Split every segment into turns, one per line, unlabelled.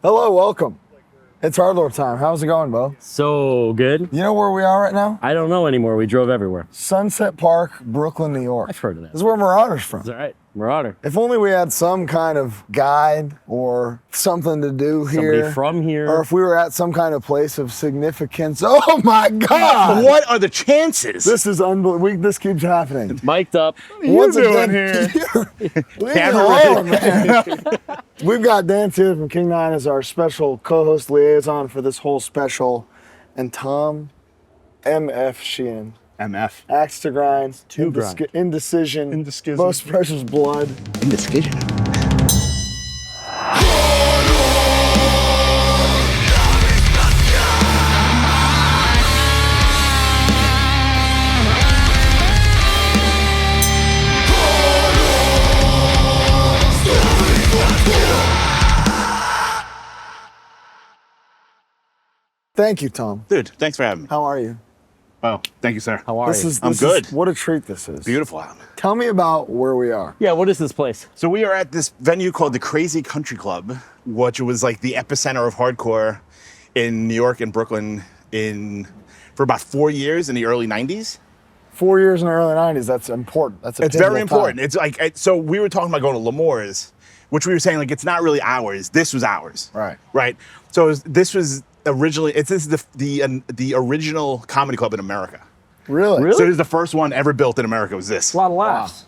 Hello, welcome. It's HardLore time. How's it going, Bo?
So good.
You know where we are right now?
I don't know anymore. We drove everywhere.
Sunset Park, Brooklyn, New York.
I've heard of that.
This is where Merauder's from.
That's all right. Marauder.
If only we had some kind of guide or something to do here.
Somebody from here.
Or if we were at some kind of place of significance. Oh my God!
What are the chances?
This is unbelievable. This keeps happening.
Mic'd up.
What's
doing here?
Leave me alone, man. We've got Dan here from King 9 as our special co-host liaison for this whole special. And Tom M.F. Sheehan.
MF.
Axe to grind.
To grind.
Indecision.
Indecision.
Most precious blood.
Indecision.
Thank you, Tom.
Dude, thanks for having me.
How are you?
Oh, thank you, sir.
How are you?
I'm good.
What a treat this is.
Beautiful out.
Tell me about where we are.
Yeah, what is this place?
So we are at this venue called the Crazy Country Club, which was like the epicenter of hardcore in New York and Brooklyn for about 4 years in the early 90s.
4 years in the early 90s, that's important.
It's very important. It's like, so we were talking about going to L'Amour's, which we were saying like, it's not really ours. This was ours.
Right.
Right. So this was originally, this is the original comedy club in America.
Really?
Really?
So this is the first one ever built in America was this.
A lot of laughs.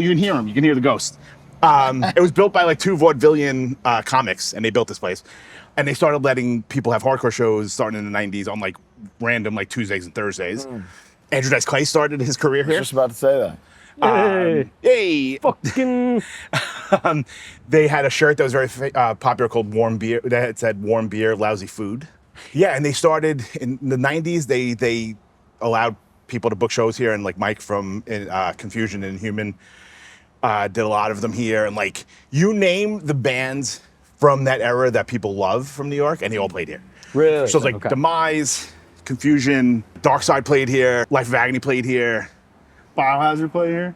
You can hear them. You can hear the ghost. It was built by like two vaudevillian comics, and they built this place. And they started letting people have hardcore shows starting in the 90s on like random like Tuesdays and Thursdays. Andrew Dice Clay started his career
I was
here.
just about to say that.
Hey!
Fucking.
They had a shirt that was very popular called Warm Beer, that said Warm Beer, Lousy Food. Yeah, and they started in the 90s, they allowed people to book shows here, and like Mike from Confusion and Inhuman did a lot of them here, and like you name the bands from that era that people love from New York, and they all played here.
Really?
So it's like
Okay.
Demise, Confusion, Dark Side played here, Life of Agony played here.
Biohazard play here?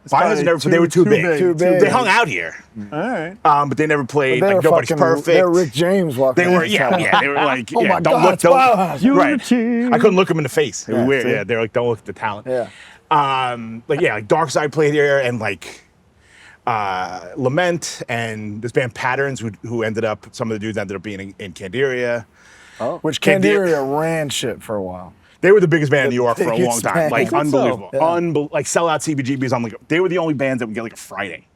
Biohazard never, they were too big.
Too big.
They hung out here,
All right.
but they never played.
They
Like
were
Nobody's
fucking,
Perfect.
They were Rick James walking
They were,
around
yeah,
town.
yeah. They were like,
Oh
yeah,
my
don't
God,
look,
it's Biohazard.
right.
Unity.
I couldn't look them in the face. It was
Yeah,
weird.
see?
Yeah, they're like, don't look at the talent.
Yeah.
Like Dark Side played here, and like Lament, and this band Patterns, who ended up, some of the dudes ended up being in Candiria.
Which
Candiria-
Candiria ran shit for a while.
They were the biggest band in New York for a
biggest
long time.
band.
Like
I think so.
unbelievable,
Yeah.
like sellout CBGBs on like they were the only bands that would get like a Friday.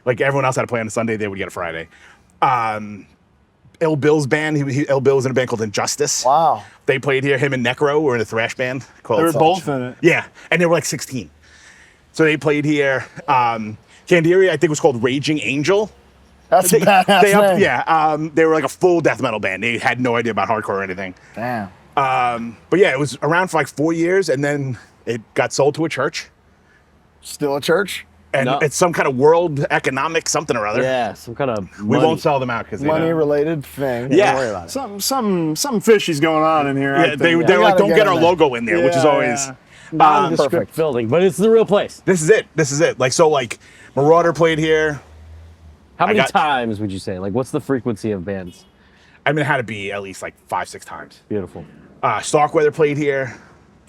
Like everyone else had to play on a Sunday, they would get a Friday. Ill Bill's band, Ill Bill was in a band called Injustice.
Wow.
They played here. Him and Necro were in a thrash band called.
They were both in it.
Yeah, and they were like 16. So they played here. Candiria, I think, was called Raging Angel.
That's a badass name.
Yeah, they were like a full death metal band. They had no idea about hardcore or anything.
Damn.
But yeah, it was around for like 4 years, and then it got sold to a church.
Still a church?
And
No.
it's some kind of world economic something or other.
Yeah, some kind of.
We won't sell them out because
Money-related thing.
Yeah.
Don't worry about it.
Some fishy's going on in here. I
Yeah,
think.
they were
You
like,
gotta
don't
get
get
in
our
there.
logo in there, which is
Yeah,
always.
yeah.
Nondescript
Perfect.
building, but it's the real place.
This is it. This is it. Like so, like Marauder played here.
How many
got-
times would you say? Like, what's the frequency of bands?
I mean, it had to be at least like 5-6 times.
Beautiful.
Starkweather played here.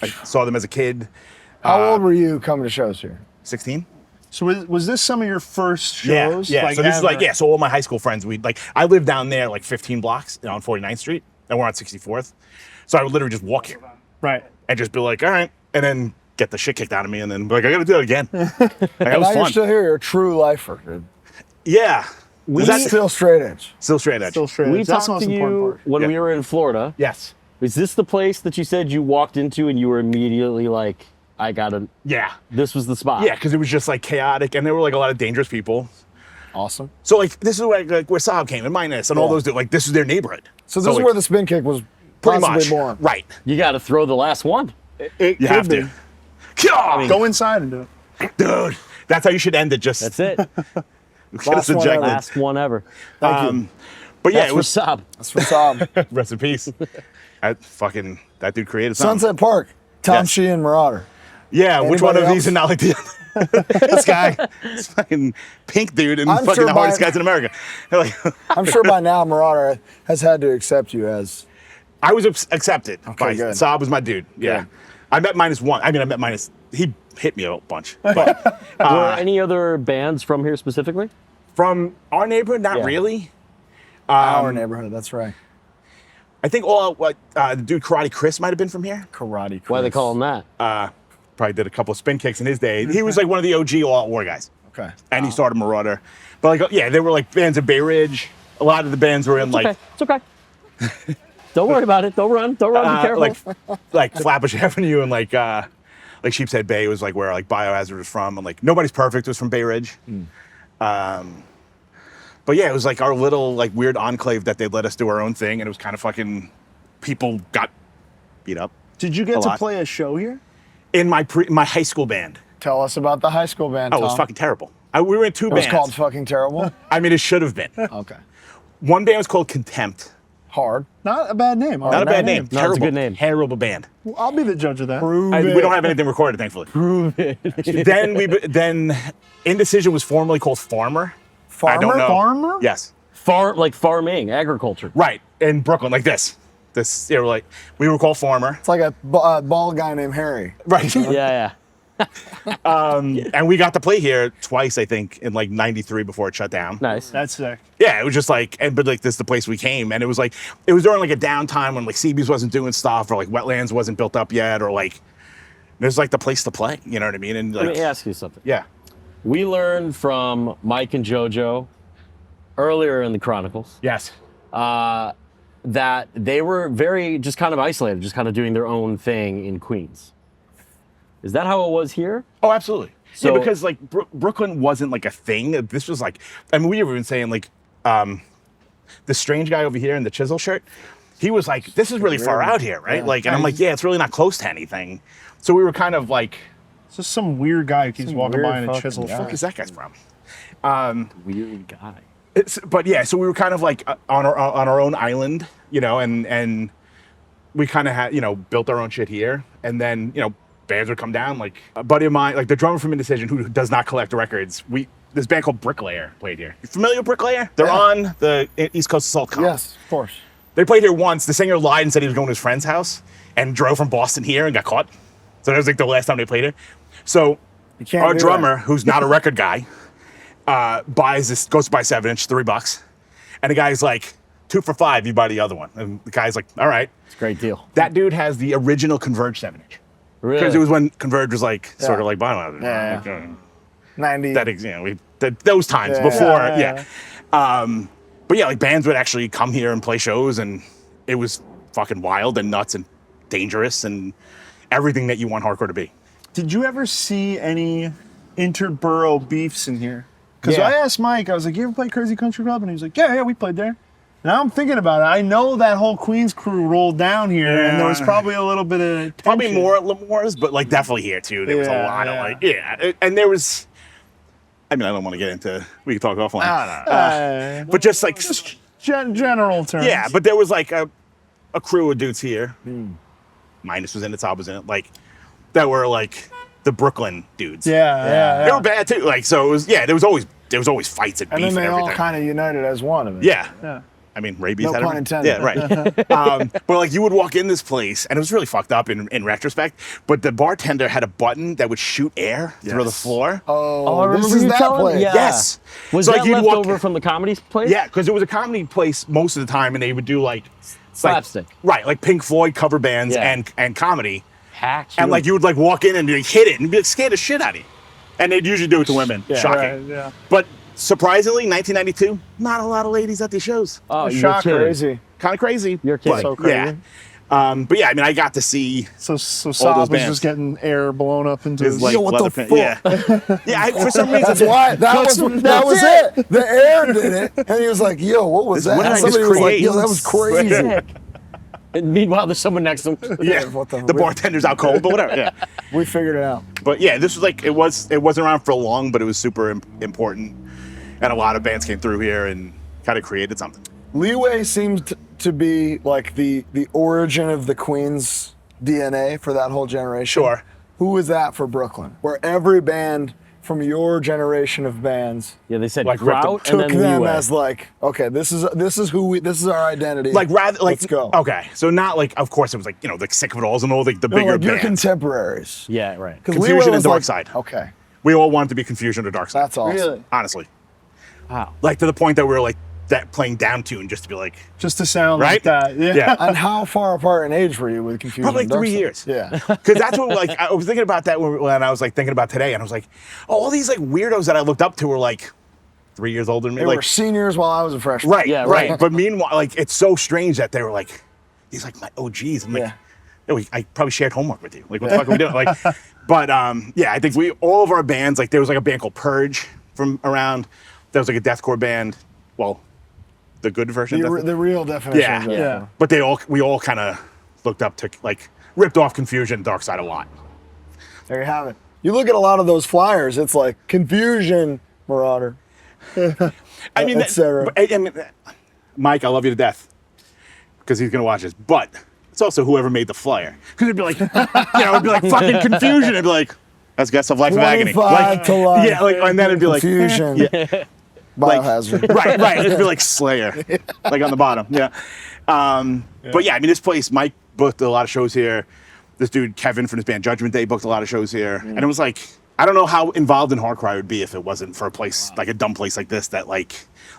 I saw them as a kid.
How old were you coming to shows here?
16.
So was this some of your first
Yeah,
shows?
yeah.
Like
So this is like,
ever?
yeah. So all my high school friends, I lived down there like 15 blocks on 49th Street, and we're on 64th. So I would literally just walk here
Right.
and just be like, all right, and then get the shit kicked out of me, and then be like, I gotta do it again. Like, that
And
was
now you're
fun.
still here. You're a true lifer, dude.
Yeah.
That's still straight edge.
Still straight edge.
Still straight.
We
edge.
talked
That's the most
to
important
you
part.
when
Yeah.
we were in Florida.
Yes.
Is this the place that you said you walked into and you were immediately like, I gotta,
Yeah.
this was the spot?
Yeah, because it was just like chaotic, and there were like a lot of dangerous people.
Awesome.
So like this is where Saab came and Minus and all
Yeah.
those dudes. Like this is their neighborhood.
So this is
like,
where the spin kick was
pretty
possibly
much
born.
right.
You gotta throw the last one.
It
You
could
have
be.
to. God,
Go inside and do it.
dude. That's how you should end it. Just
That's it.
get us
Last one
ejected.
ever.
Last one ever.
Thank you.
But yeah,
That's
it was
for Saab.
That's for Saab.
rest in peace. That dude created something.
Sunset Park. Tom
Yes.
Sheehan, Merauder.
Yeah, which one
Anybody
of these
else?
are not like the this guy, this fucking pink dude, and
I'm
fucking
sure
the hardest
by-
guys in America. Like,
I'm sure by now Merauder has had to accept you as.
I was accepted by
good.
Saab was my dude. Yeah,
Good.
I met -1. I mean, I met minus. He hit me a bunch. But
Were any other bands from here specifically?
from our neighborhood, not
Yeah.
really.
Our neighborhood, that's right.
I think the dude Karate Chris might have been from here.
Karate.
Why they
Chris.
call him that?
Probably did a couple of spin kicks in his day. He was like one of the OG all-out war guys.
Okay.
And he started Merauder. But like, yeah, they were like bands in Bay Ridge. A lot of the bands were in like
Okay, it's okay. Don't worry about it. Don't run. Don't run. Be careful.
like Flatbush Avenue and like Sheepshead Bay was like where like Biohazard was from, and like Nobody's Perfect was from Bay Ridge. But yeah, it was like our little like weird enclave that they let us do our own thing, and it was kind of fucking people got beat up.
Did you get
A
to
lot.
play a show here?
In my high school band.
Tell us about the high school band.
Oh, it was
Tom.
fucking terrible. We were in two
It was
bands.
called fucking terrible.
I mean, it should have been.
Okay.
One band was called Contempt.
Hard.
Not a bad name.
Not a bad name.
No, it's a
Terrible.
good name.
Terrible band.
Well, I'll be the judge of that.
We don't have anything recorded, thankfully. Then Indecision was formerly called Farmer. I don't know.
Farmer?
Yes.
Like farming, agriculture.
Right. In Brooklyn, like this. They were like, we were called Farmer.
It's like a bald guy named Harry.
Right.
Yeah.
And we got to play here twice, I think, in like '93 before it shut down.
Nice.
That's sick.
Yeah, it was just like, but like this is the place we came, and it was during like a downtime when like CB's wasn't doing stuff, or like Wetlands wasn't built up yet, or like there's like the place to play. You know what I mean? And like,
Let me ask you something.
yeah,
We learned from Mike and JoJo earlier in the Chronicles
yes,
that they were very just kind of isolated, just kind of doing their own thing in Queens. Is that how it was here?
oh, absolutely.
So-
Yeah, because like Brooklyn wasn't like a thing. This was like, I mean, we were even saying like, the strange guy over here in the chisel shirt. He was like, this is really far out here, right?
Yeah.
Like, and I'm like, yeah, it's really not close to anything. So we were kind of like,
It's just some weird guy who keeps
Some
walking by
weird
in a
fucking
chisel.
guy.
the fuck is that guy's from?
Weird guy.
But yeah, so we were kind of like on our own island, you know, and we kind of had, you know, built our own shit here, and then, you know, bands would come down. Like a buddy of mine, like the drummer from Indecision, who does not collect records. This band called Bricklayer played here. You familiar with Bricklayer? They're on the East Coast Assault Column.
Yes, of course.
They played here once. The singer lied and said he was going to his friend's house and drove from Boston here and got caught. So that was like the last time they played here. So
You can't
our
do
drummer,
that.
who's not a record guy, goes to buy 7-inch, $3. And the guy's like, 2 for $5, you buy the other one. And the guy's like, all right.
It's a great deal.
That dude has the original Converge 7-inch.
Really?
Because it was when Converge was like, sort
Yeah.
of like Biohazard.
Yeah.
Like,
90.
those times
Yeah.
before,
Yeah.
But yeah, like bands would actually come here and play shows, and it was fucking wild and nuts and dangerous and everything that you want hardcore to be.
Did you ever see any interborough beefs in here? Because
Yeah.
I asked Mike, I was like, you ever play Crazy Country Club? And he was like, yeah, we played there. Now I'm thinking about it. I know that whole Queens crew rolled down here, and there was
Yeah.
probably a little bit of
Probably
tension.
more at Lemore's, but like definitely here too. There was a
Yeah,
lot of
yeah.
like, and there was, I mean, I don't want to get into, we can talk offline. But just like,
General terms.
yeah, but there was like a crew of dudes here. Minus was in it, Top was in it, like, that were like the Brooklyn dudes.
Yeah.
They were bad too. Like, so it was, yeah, there was always fights and
And
beef
then
and
they all
everything.
kind of united as one of it.
Yeah. I mean, rabies
No
had
pun intended.
Yeah, right. But like you would walk in this place, and it was really fucked up in retrospect, but the bartender had a button that would shoot air through the
Yes.
floor.
Oh,
I
this
remember
is
you
that
telling
place.
Yeah.
Yes.
Was
So,
that
like, you'd
left
walk-
over from the comedy place?
Yeah, because it was a comedy place most of the time, and they would do like
Slapstick.
right, like Pink Floyd cover bands
Yeah.
and comedy.
Hack.
And like you would like walk in and like, hit it and be like scared the shit out of you. And they'd usually do it to women. Shocking.
Right, yeah.
But surprisingly, 1992, not a lot of ladies at these shows.
Oh, you're
shocker.
kidding.
Crazy.
Kind of crazy.
You're kidding.
but,
So crazy.
Yeah. But yeah, I mean, I got to see
So
those
Saab was
bands.
just getting air blown up into
his
his
like
Yo, what the
leather pants. Yeah. Yeah, for some reason.
That's why. That
That's-
was
that's
it. The air did it. And he was like, yo, what was that?
What did I
Somebody
just
was like,
create?
yo, that was crazy.
Sick. And meanwhile, there's someone next to him.
Yeah.
What
The bartender's out cold, but whatever. Yeah.
We figured it out.
But yeah, this was like it wasn't around for long, but it was super important, and a lot of bands came through here and kind of created something.
Leeway seemed to be like the origin of the Queens DNA for that whole generation.
Sure.
Who was that for Brooklyn? Where every band from your generation of bands
Yeah, they said
Like, ripped them-
Grout and
took
then
them
Leeway.
as like, okay, this is our identity.
Like rather like
let's go.
Okay, so not like of course it was like like Sick of It Alls and all the
No,
bigger
like your
bands.
contemporaries.
Yeah, right.
'Cause
Confusion
Leeway
and
was
Dark
like,
Side.
Okay,
We all wanted to be Confusion or Dark Side.
that's awesome.
Really?
Honestly,
Wow.
like to the point that we were like that playing down tune just to be like
Just to sound
right.
like that. Yeah.
Yeah.
And how far apart in age were you with Confusion?
Probably
and
like
Dark
3
Side?
years.
Yeah.
Because that's what like I was thinking about that when I was like thinking about today, and I was like, oh, all these like weirdos that I looked up to were like 3 years older than me.
They
like
were seniors while I was a freshman.
right,
Yeah,
right.
right.
But meanwhile, like it's so strange that they were like these like my OGs. I'm like,
Yeah.
no, I probably shared homework with you. Like what the fuck are we doing? Like, but yeah, I think all of our bands like there was like a band called Purge from around. There was like a deathcore band. Well, the good version. of deathcore.
The real definition.
Yeah.
of that.
Yeah.
But we all kind of looked up to like ripped off Confusion, Dark Side a lot.
There you have it. You look at a lot of those flyers. It's like Confusion, Merauder.
I mean,
etc.
I mean, Mike, I love you to death because he's gonna watch this. But it's also whoever made the flyer because it'd be like, it'd be like fucking Confusion. It'd be like, that's Guest of Life of Agony.
25 to life.
Yeah, like, and then it'd be like,
Confusion.
yeah,
Biohazard.
right. It'd be like Slayer, like on the bottom. Yeah. But yeah, I mean, this place, Mike booked a lot of shows here. This dude, Kevin, from his band Judgment Day, booked a lot of shows here. And it was like, I don't know how involved in hardcore I would be if it wasn't for a place, like a dumb place like this that like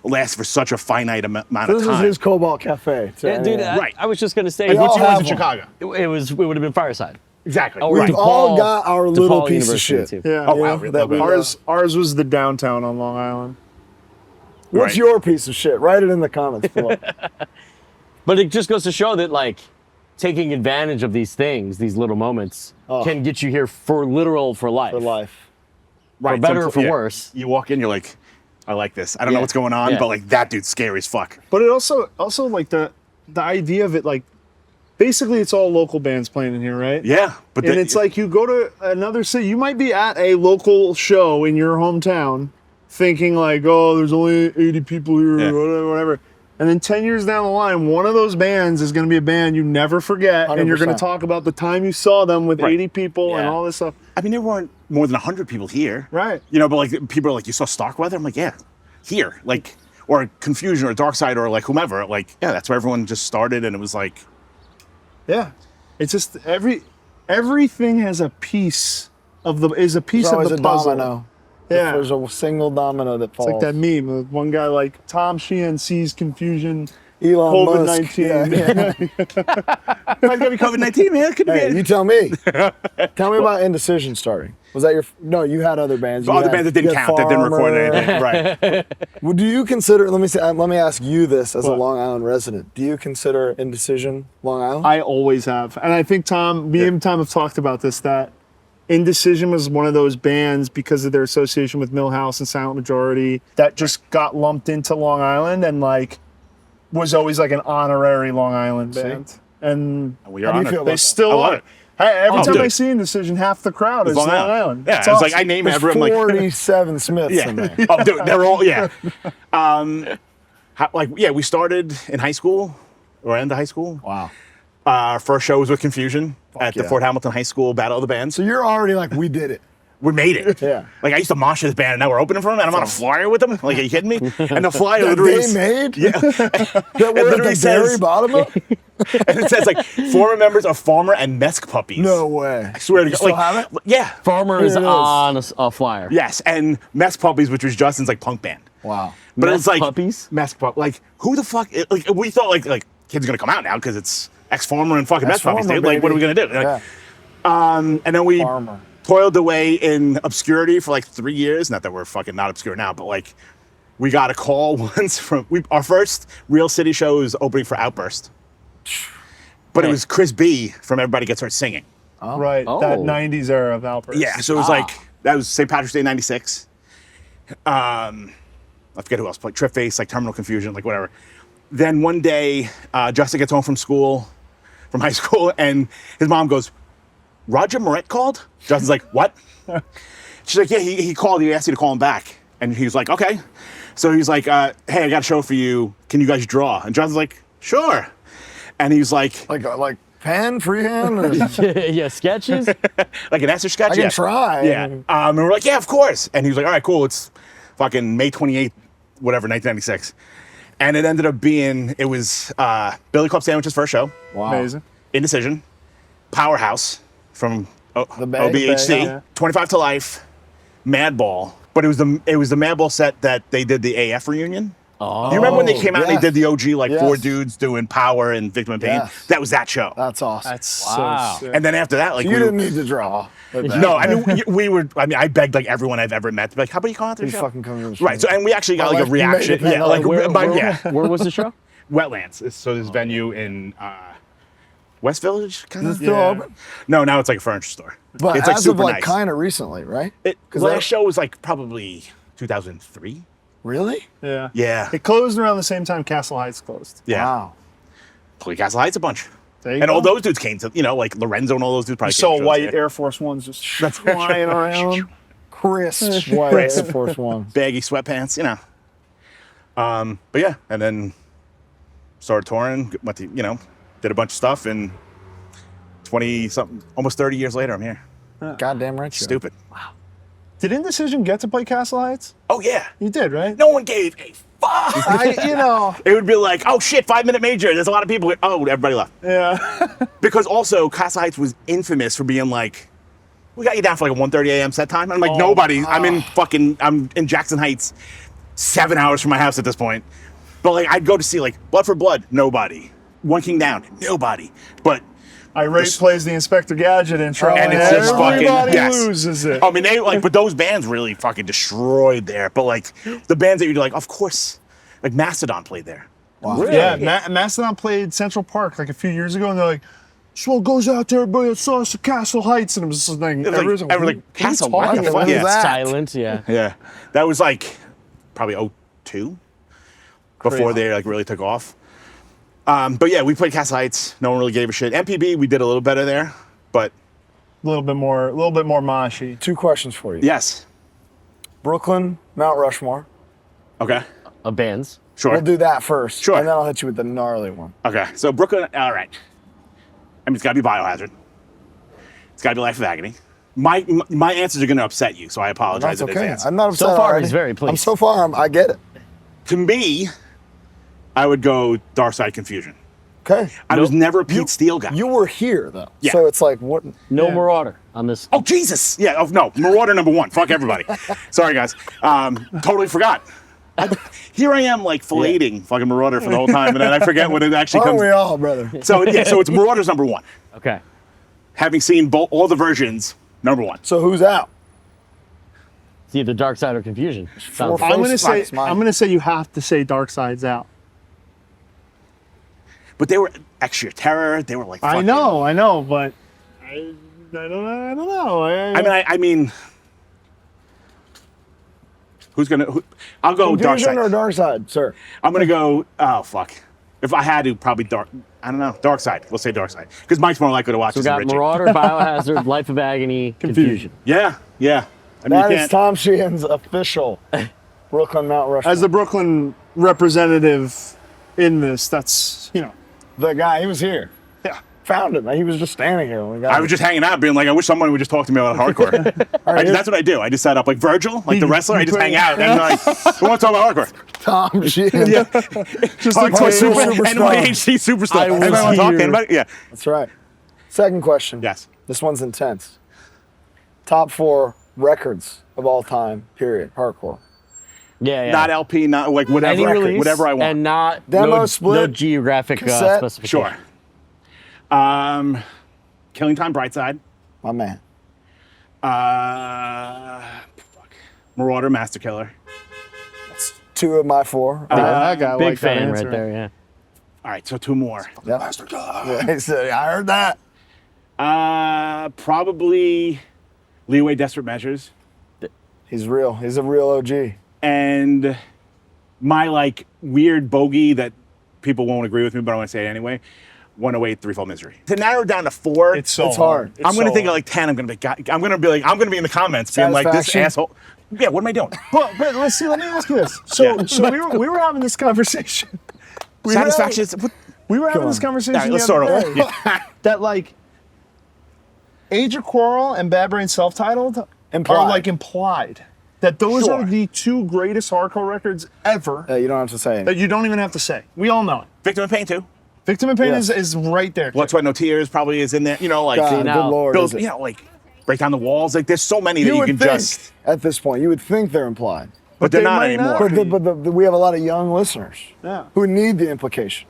lasts for such a finite amount of
This is
time.
his Cobalt Cafe. to
Yeah, dude,
anyone.
Right.
I was just gonna say,
We all
What's yours
have
in
one.
Chicago?
it would have been Fireside.
Exactly.
Oh,
right.
We've all got our little
DePaul
piece of
University,
shit.
too.
Yeah.
Oh, wow,
You know,
really?
that we,
Ours was the downtown on Long Island.
What's
Right.
your piece of shit? Write it in the comments below.
But it just goes to show that like taking advantage of these things, these little moments,
Oh.
can get you here for life.
For life.
Right,
For better
some-
or for
yeah.
worse.
You walk in, you're like, I like this. I don't know
Yeah.
what's going on,
Yeah.
but like that dude's scary as fuck.
But it also like the idea of it, like basically it's all local bands playing in here, right?
Yeah, but
And it's like you go to another city, you might be at a local show in your hometown thinking like, oh, there's only 80 people here,
Yeah.
whatever. And then 10 years down the line, one of those bands is going to be a band you never forget. And you're going to
100%.
talk about the time you saw them with
Right.
80 people and
Yeah.
all this stuff.
I mean, there weren't more than 100 people here.
Right.
But like people are like, you saw Starkweather? I'm like, yeah, here. Like, or Confusion or Dark Side or like whomever. Like, yeah, that's where everyone just started, and it was like,
Yeah. It's just everything has a piece of the
There's
of
always
the
a
puzzle.
domino.
Yeah.
If there's a single domino that
It's
falls.
like that meme of one guy like Tom Sheehan sees confusion,
Elon Musk.
COVID-19.
Yeah.
might be COVID-19, man. It could
Hey,
be.
you tell me. Tell me about Indecision starting. Was that your? No, you had other bands. You
All the
had-
bands that didn't
you had
count, that didn't record
Farmer.
anything. Right.
Well, do you consider? Let me ask you this as a
What?
Long Island resident. Do you consider Indecision Long Island?
I always have. And I think me and Tom have talked about this, that Indecision was one of those bands because of their association with Millhouse and Silent Majority that just got lumped into Long Island and like was always like an honorary Long Island band. And
We
How
are
do you
honored.
feel
they
about
still
I love
are.
it.
Hey, every
Oh,
time
dude.
I see Indecision, half the crowd is
Long
Long
Island.
Island.
Yeah,
It's
it's like
awesome.
I name
There's
everyone like
47 Smiths in there.
Oh, dude, they're all we started in high school or end of high school.
Wow.
Our first show was with Confusion at the
yeah.
Fort Hamilton High School Battle of the Bands.
So you're already like, we did it.
We made it.
Yeah.
Like I used to mosh this band, and now we're opening for them, and I'm on a flyer with them. Like, are you kidding me? And the flyer
That
literally,
they made?
yeah,
That we're at
literally
the very
says-
bottom of?
and it says like former members of Farmer and Mesk Puppies.
No way.
I swear to God.
still
Like,
have it?
Yeah.
Farmer is
Here it is.
on a flyer.
Yes, and Mesk Puppies, which was Justin's like punk band.
Wow.
But
Mesk
it's like
Puppies?
Mesk Pup. Like who the fuck? Like we thought like kids are gonna come out now because it's ex-Farmer and fucking Mesk Puppies.
Ex-Farmer,
Dude. Like what are we
baby.
gonna do? Like,
Yeah.
and then we
Farmer.
toiled away in obscurity for like 3 years. Not that we're fucking not obscure now, but like we got a call once from our first real city show was opening for Outburst. But it was Chris B from Everybody Gets Hurt Singing.
Right.
Oh.
That 90s era of Outburst.
Yeah, so it was like that was St. Patrick's Day '96. I forget who else played Trip Face, like Terminal Confusion, like whatever. Then one day, Justin gets home from high school, and his mom goes, "Roger Moret called?" Justin's like, "What?" She's like, "Yeah, he called. He asked you to call him back." And he was like, "Okay." So he's like, "Hey, I got a show for you. Can you guys draw?" And Justin's like, "Sure." And he's like,
Like pen, freehand? Or
yeah, sketches.
Like an Esther sketch?
I can
Yeah.
try.
Yeah. And we're like, yeah, of course. And he was like, all right, cool. It's fucking May 28th, whatever, 1996. And it ended up being, it was Billy Club Sandwich's first show.
Wow.
Amazing.
Indecision. Powerhouse from
The Bay,
OBHC.
yeah.
25 to Life. Madball. But it was the Madball set that they did the AF reunion.
Oh,
You remember when they came out and
yes.
they did the OG, like
Yes.
4 dudes doing Power and Victim of Pain?
Yes.
That was that show.
That's awesome.
That's
Wow.
so sick.
And then after that, like
you
we
didn't need to draw.
no, I mean I begged like everyone I've ever met to be like, how about you come out to the
You
show?
fucking come to the
Right. So and we actually got
My
like a
life made
reaction.
it, man.
Yeah, like
where, where was the show?
Wetlands. So this venue in West Village, kind
Is it
of.
still
Yeah.
open?
No, now it's like a furniture store.
But
it's like
as
super
of like
nice.
kind of recently, right?
Last
that-
show was like probably 2003.
Really?
Yeah.
Yeah.
It closed around the same time Castle Heights closed.
Yeah.
Wow.
Played Castle Heights a bunch.
There you
And
go.
all those dudes came to, like Lorenzo and all those dudes probably
You
came
saw
to shows,
white
yeah.
Air Force Ones just flying around.
Crisp white Air Force One.
Baggy sweatpants, But yeah, and then started touring, went to, did a bunch of stuff, and 20-something, almost 30 years later, I'm here.
Goddamn right. you are.
Stupid.
Did Indecision get to play Castle Heights?
Oh, yeah.
You did, right?
No one gave a fuck. It would be like, oh shit, 5-minute major. There's a lot of people. Oh, everybody left.
Yeah.
Because also, Castle Heights was infamous for being like, we got you down for like a 1:30 a.m. set time. And I'm like, nobody. I'm in Jackson Heights, 7 hours from my house at this point. But like, I'd go to see like Blood for Blood, nobody. One King Down, nobody. But
Irate plays the Inspector Gadget intro,
And it's just fucking-
everybody
yes.
loses it.
I mean, but those bands really fucking destroyed there. But like, the bands that you're like, of course, like Mastodon played there.
Wow.
Yeah, Mastodon played Central Park like a few years ago, and they're like, "So goes out to everybody that saw us at Castle Heights," and it was just like, everyone's like,
everyone's like,
"What are you
Castle, what
talking
the fuck?"
about?"
Yeah.
that?
Silent, yeah.
Yeah, that was like probably 02 before
Crazy.
they like really took off. But yeah, we played Castle Heights. No one really gave a shit. MPB, we did a little better there, but
A little bit more moshy.
2 questions for you.
yes.
Brooklyn, Mount Rushmore.
Okay,
Bands.
sure.
We'll do that first.
Sure.
And then I'll hit you with the gnarly one.
Okay, so Brooklyn, all right. I mean, it's got to be Biohazard. It's got to be Life of Agony. My answers are going to upset you, so I apologize
That's
in
okay.
advance.
I'm not upset.
So far,
already.
he's very pleased.
I get it.
To me, I would go Dark Side Confusion.
Okay.
I was never a Pete Steele guy.
You were here though.
Yeah.
So it's like what
No
Yeah.
Marauder on this.
Oh, Jesus! Yeah, no, Merauder #1. Fuck everybody. Sorry, guys. Totally forgot. Here I am, like, filleting fucking Merauder for the whole time, and then I forget what it actually
aren't
comes.
we all, brother?
So it's Marauder's #1.
Okay.
Having seen all the versions, #1.
So who's out?
It's either Dark Side or Confusion. Sounds
Four-
like.
I'm gonna say you have to say Dark Side's out.
But they were Extra Terror. They were like,
I
fucking-
know, but I don't know.
I mean, who's gonna? I'll go Dark
Confusion
Side.
or Dark Side, sir?
I'm gonna go. Oh fuck! If I had to, probably Dark. I don't know. Dark Side. We'll say Dark Side because Mike's more likely to watch
So we
this than
got
Richie.
Marauder, Biohazard, Life of Agony, Confusion.
Yeah. I mean,
That
you
is
can't.
Tom Sheehan's official Brooklyn Mount Rushmore.
As the Brooklyn representative in this, that's
The guy, he was here.
yeah.
Found him. He was just standing here when we got
I
him.
was just hanging out, being like, I wish someone would just talk to me about hardcore. That's what I do. I just set up like Virgil, like the wrestler. I just hang out and like, who wants to talk about hardcore?
Tom Sheehan.
Just
Hardcore
like
superstar.
NYHC superstar.
I was
Anybody want to talk?
here.
Anybody? Yeah.
That's right. Second question.
Yes.
This one's intense. Top 4 records of all time, period. Hardcore.
Yeah.
Not LP, not like whatever
Any
record,
release,
whatever I want.
And not
Demo,
no
split,
geographic
cassette.
specification.
Sure. Killing Time, Brightside.
My man.
Marauder, Master Killer.
That's 2 of my 4.
I got
Big
like that
fan
answer.
right there, yeah.
All right, so 2 more.
Yep. Yeah, he said, I heard that.
Probably Leeway, Desperate Measures.
He's real. He's a real OG.
And my like weird bogey that people won't agree with me, but I want to say it anyway. 108 Threefold Misery. To narrow it down to 4,
It's so
It's hard.
It's
I'm gonna
so
think of
hard.
like 10. I'm gonna be in the comments being like this
Satisfaction?
asshole. Yeah, what am I doing?
But let me ask you this. So
Yeah.
we were having this conversation.
Satisfaction is what?
We were having
Come
this
on.
conversation
All right, let's
the other
start
day.
over.
That like Age of Quarrel and Bad Brain Self-Titled
Implied.
are like implied. That those
Sure.
are the two greatest hardcore records ever
You don't have to say
that
anything.
you don't even have to say. We all know it.
Victim of Pain too.
Victim in Pain
Yes.
is right there.
Blood, Sweat, No Tears probably is in there. You know, like
God,
now,
good Lord.
build,
is it?
you know, like Break Down the Walls. Like there's so many that you
would
can
think,
just,
at this point, you would think they're implied.
but they're
they
not
might not.
anymore.
But we have a lot of young listeners
Yeah.
who need the implication.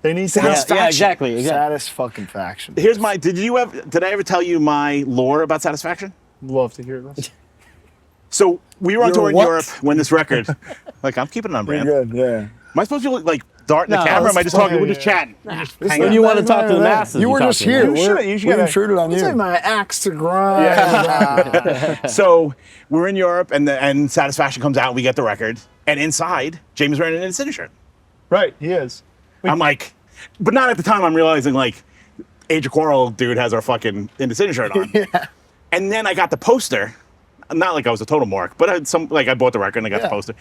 They need to
Yeah,
Satisfaction.
yeah, exactly.
Saddest fucking faction.
Here's my. Did I ever tell you my lore about Satisfaction?
love to hear this.
So we were on
Your
tour in
what?
Europe when this record. Like I'm keeping it on brand.
You're good, yeah.
Am I supposed to be like darting the
No,
camera? Am I
it's
just talking?
fine,
We're just
yeah.
chatting. We're just hanging
When
out.
you want to talk to the masses,
You were
talk
just
to them.
here.
You
We're-
should. You should
we
gotta-
intruded on
It's
you.
in my axe to grind.
So we're in Europe, and Satisfaction comes out, and we get the record, and inside, James wearing an Indecision shirt.
Right, he is.
I'm like, but not at the time. I'm realizing like, Age of Quarrel dude has our fucking Indecision shirt on. And then I got the poster. Not like I was a total mark, but I bought the record and I got the
Yeah.
poster.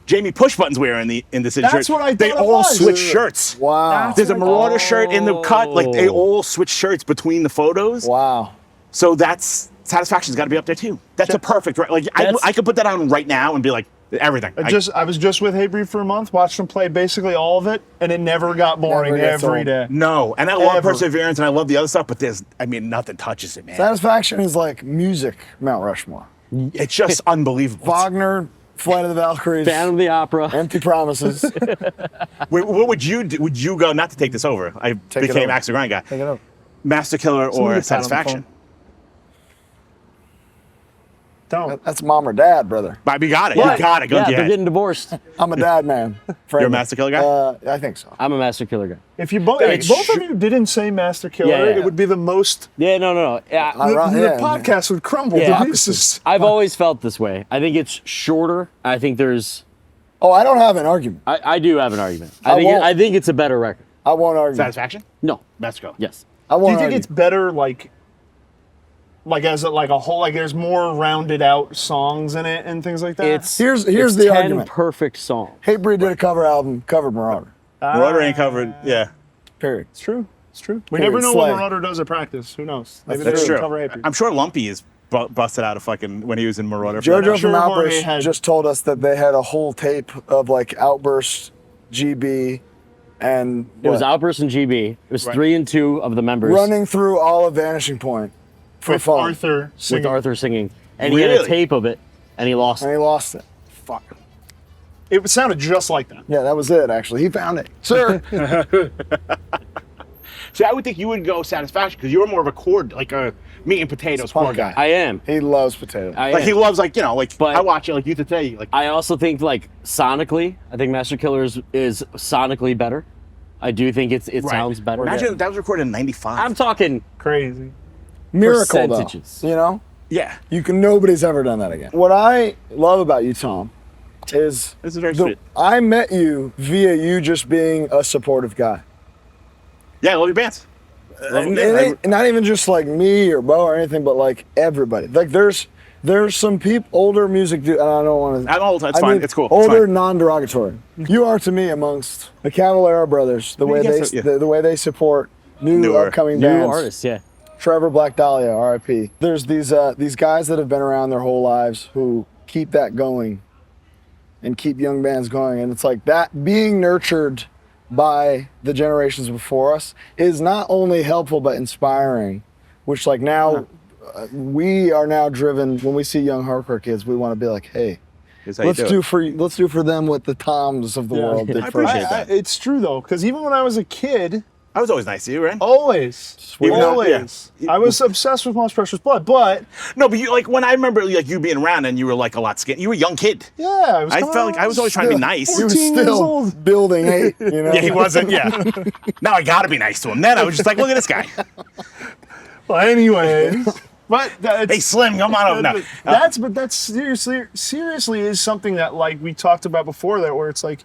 Jamie Pushbutton's wearing the Indecision shirt.
That's what I
They
thought it
all
was.
switch shirts.
Wow.
There's a Merauder shirt in the cut. Like they all switch shirts between the photos.
Wow.
So that's Satisfaction's got to be up there too. That's a perfect right. Like I could put that on right now and be like everything.
I was just with Hatebreed for a month, watched him play basically all of it, and it never got boring
Never gets
every
old.
day.
no, and I love
Ever.
Perseverance and I love the other stuff, but nothing touches it, man.
Satisfaction is like music, Mount Rushmore.
It's just unbelievable.
Wagner, Flight of the Valkyries,
Phantom of the Opera.
Empty Promises.
Wait, what would you do? Would you go, not to take this over, I
Take it
became
over.
Axe to Grind guy,
Take it up.
Master Killer
Somebody
or
pat on the
Satisfaction?
Don't.
That's mom or dad, brother.
But we got it.
What?
You got it. Go
Yeah,
to your
they're
head.
getting divorced.
I'm a dad man.
You're a Master Killer guy?
I think so.
I'm a Master Killer guy.
If you both,
It's
both of you didn't say Master Killer,
Yeah, yeah.
it would be the most.
Yeah, no. Yeah,
The podcast would crumble
Yeah.
to pieces.
I've always felt this way. I think it's shorter. I think there's.
Oh, I don't have an argument.
I do have an argument.
won't.
I think it's a better record.
I won't argue.
Satisfaction?
No.
Master Killer.
Yes.
I
Do
won't
you think
argue.
it's better, like as a whole, like there's more rounded out songs in it and things like that?
It's
Here's
it's
the
10
argument.
perfect songs.
Hatebreed did a cover album, covered Merauder.
Marauder ain't covered. Yeah.
Period.
It's true. It's true. We
Period.
never know
Slay.
what Marauder does at practice. Who knows? Maybe
That's
they
true.
cover Hatebreed.
I'm sure Lumpy is busted out of fucking when he was in Marauder.
JoJo
sure
from
Jorge
Outburst
had-
just told us that they had a whole tape of like Outburst, GB, and
It was
what?
Outburst and GB. It was
Right.
3 and 2 of the members
running through all of Vanishing Point for
With
fun.
Arthur singing.
with Arthur singing, and he had
Really?
a tape of it, and he lost
And
it.
he lost it.
Fuck.
It sounded just like that.
Yeah, that was it, actually. He found it. Sir.
See, I would think you would go Satisfaction because you're more of a chord, like a meat and potatoes
Punk
chord guy.
I am.
He loves potatoes.
I
Like
am.
he loves, like
But-
I watch it like you today. Like
I also think like sonically, I think Master Killer is sonically better. I do think it sounds better.
Imagine that was recorded in '95.
I'm talking
Crazy.
Miracle, though.
percentages.
You know?
Yeah.
Nobody's ever done that again. What I love about you, Tom, is
This is very sweet.
I met you via you just being a supportive guy.
Yeah, I love your bands. Love
And
them.
it ain't not even just like me or Bo or anything, but like everybody. Like there's some people, older music, and I don't want to.
I'm old. It's fine. It's cool. It's
Older,
fine.
non-derogatory. You are to me amongst the Cavalera brothers. The way
you
they
guys are- yeah.
the way they support new
Newer.
upcoming
new
bands.
artists. Yeah.
Trevor Black Dahlia, R.I.P. There's these guys that have been around their whole lives who keep that going and keep young bands going, and it's like that being nurtured by the generations before us is not only helpful but inspiring. Which like now we are now driven when we see young hardcore kids, we want to be like, hey,
Here's how you
let's
do it.
let's do for them what the Toms of the world did
I
for us.
appreciate that.
It's true though, because even when I was a kid,
I was always nice to you, right?
always,
Even though-
always,
yeah.
I was obsessed with Most Precious Blood. But
No, but you like when I remember like you being around and you were like a lot skinny. You were a young kid.
yeah, I was.
I
coming
felt like I was always trying to be nice.
He was
14 years
still
old.
building hate, you know.
Yeah, he wasn't. Yeah. Now I gotta be nice to him. Then I was just like, look at this guy.
Well, anyways, but that's,
Hey, Slim, come on over. No.
that's seriously is something that like we talked about before that where it's like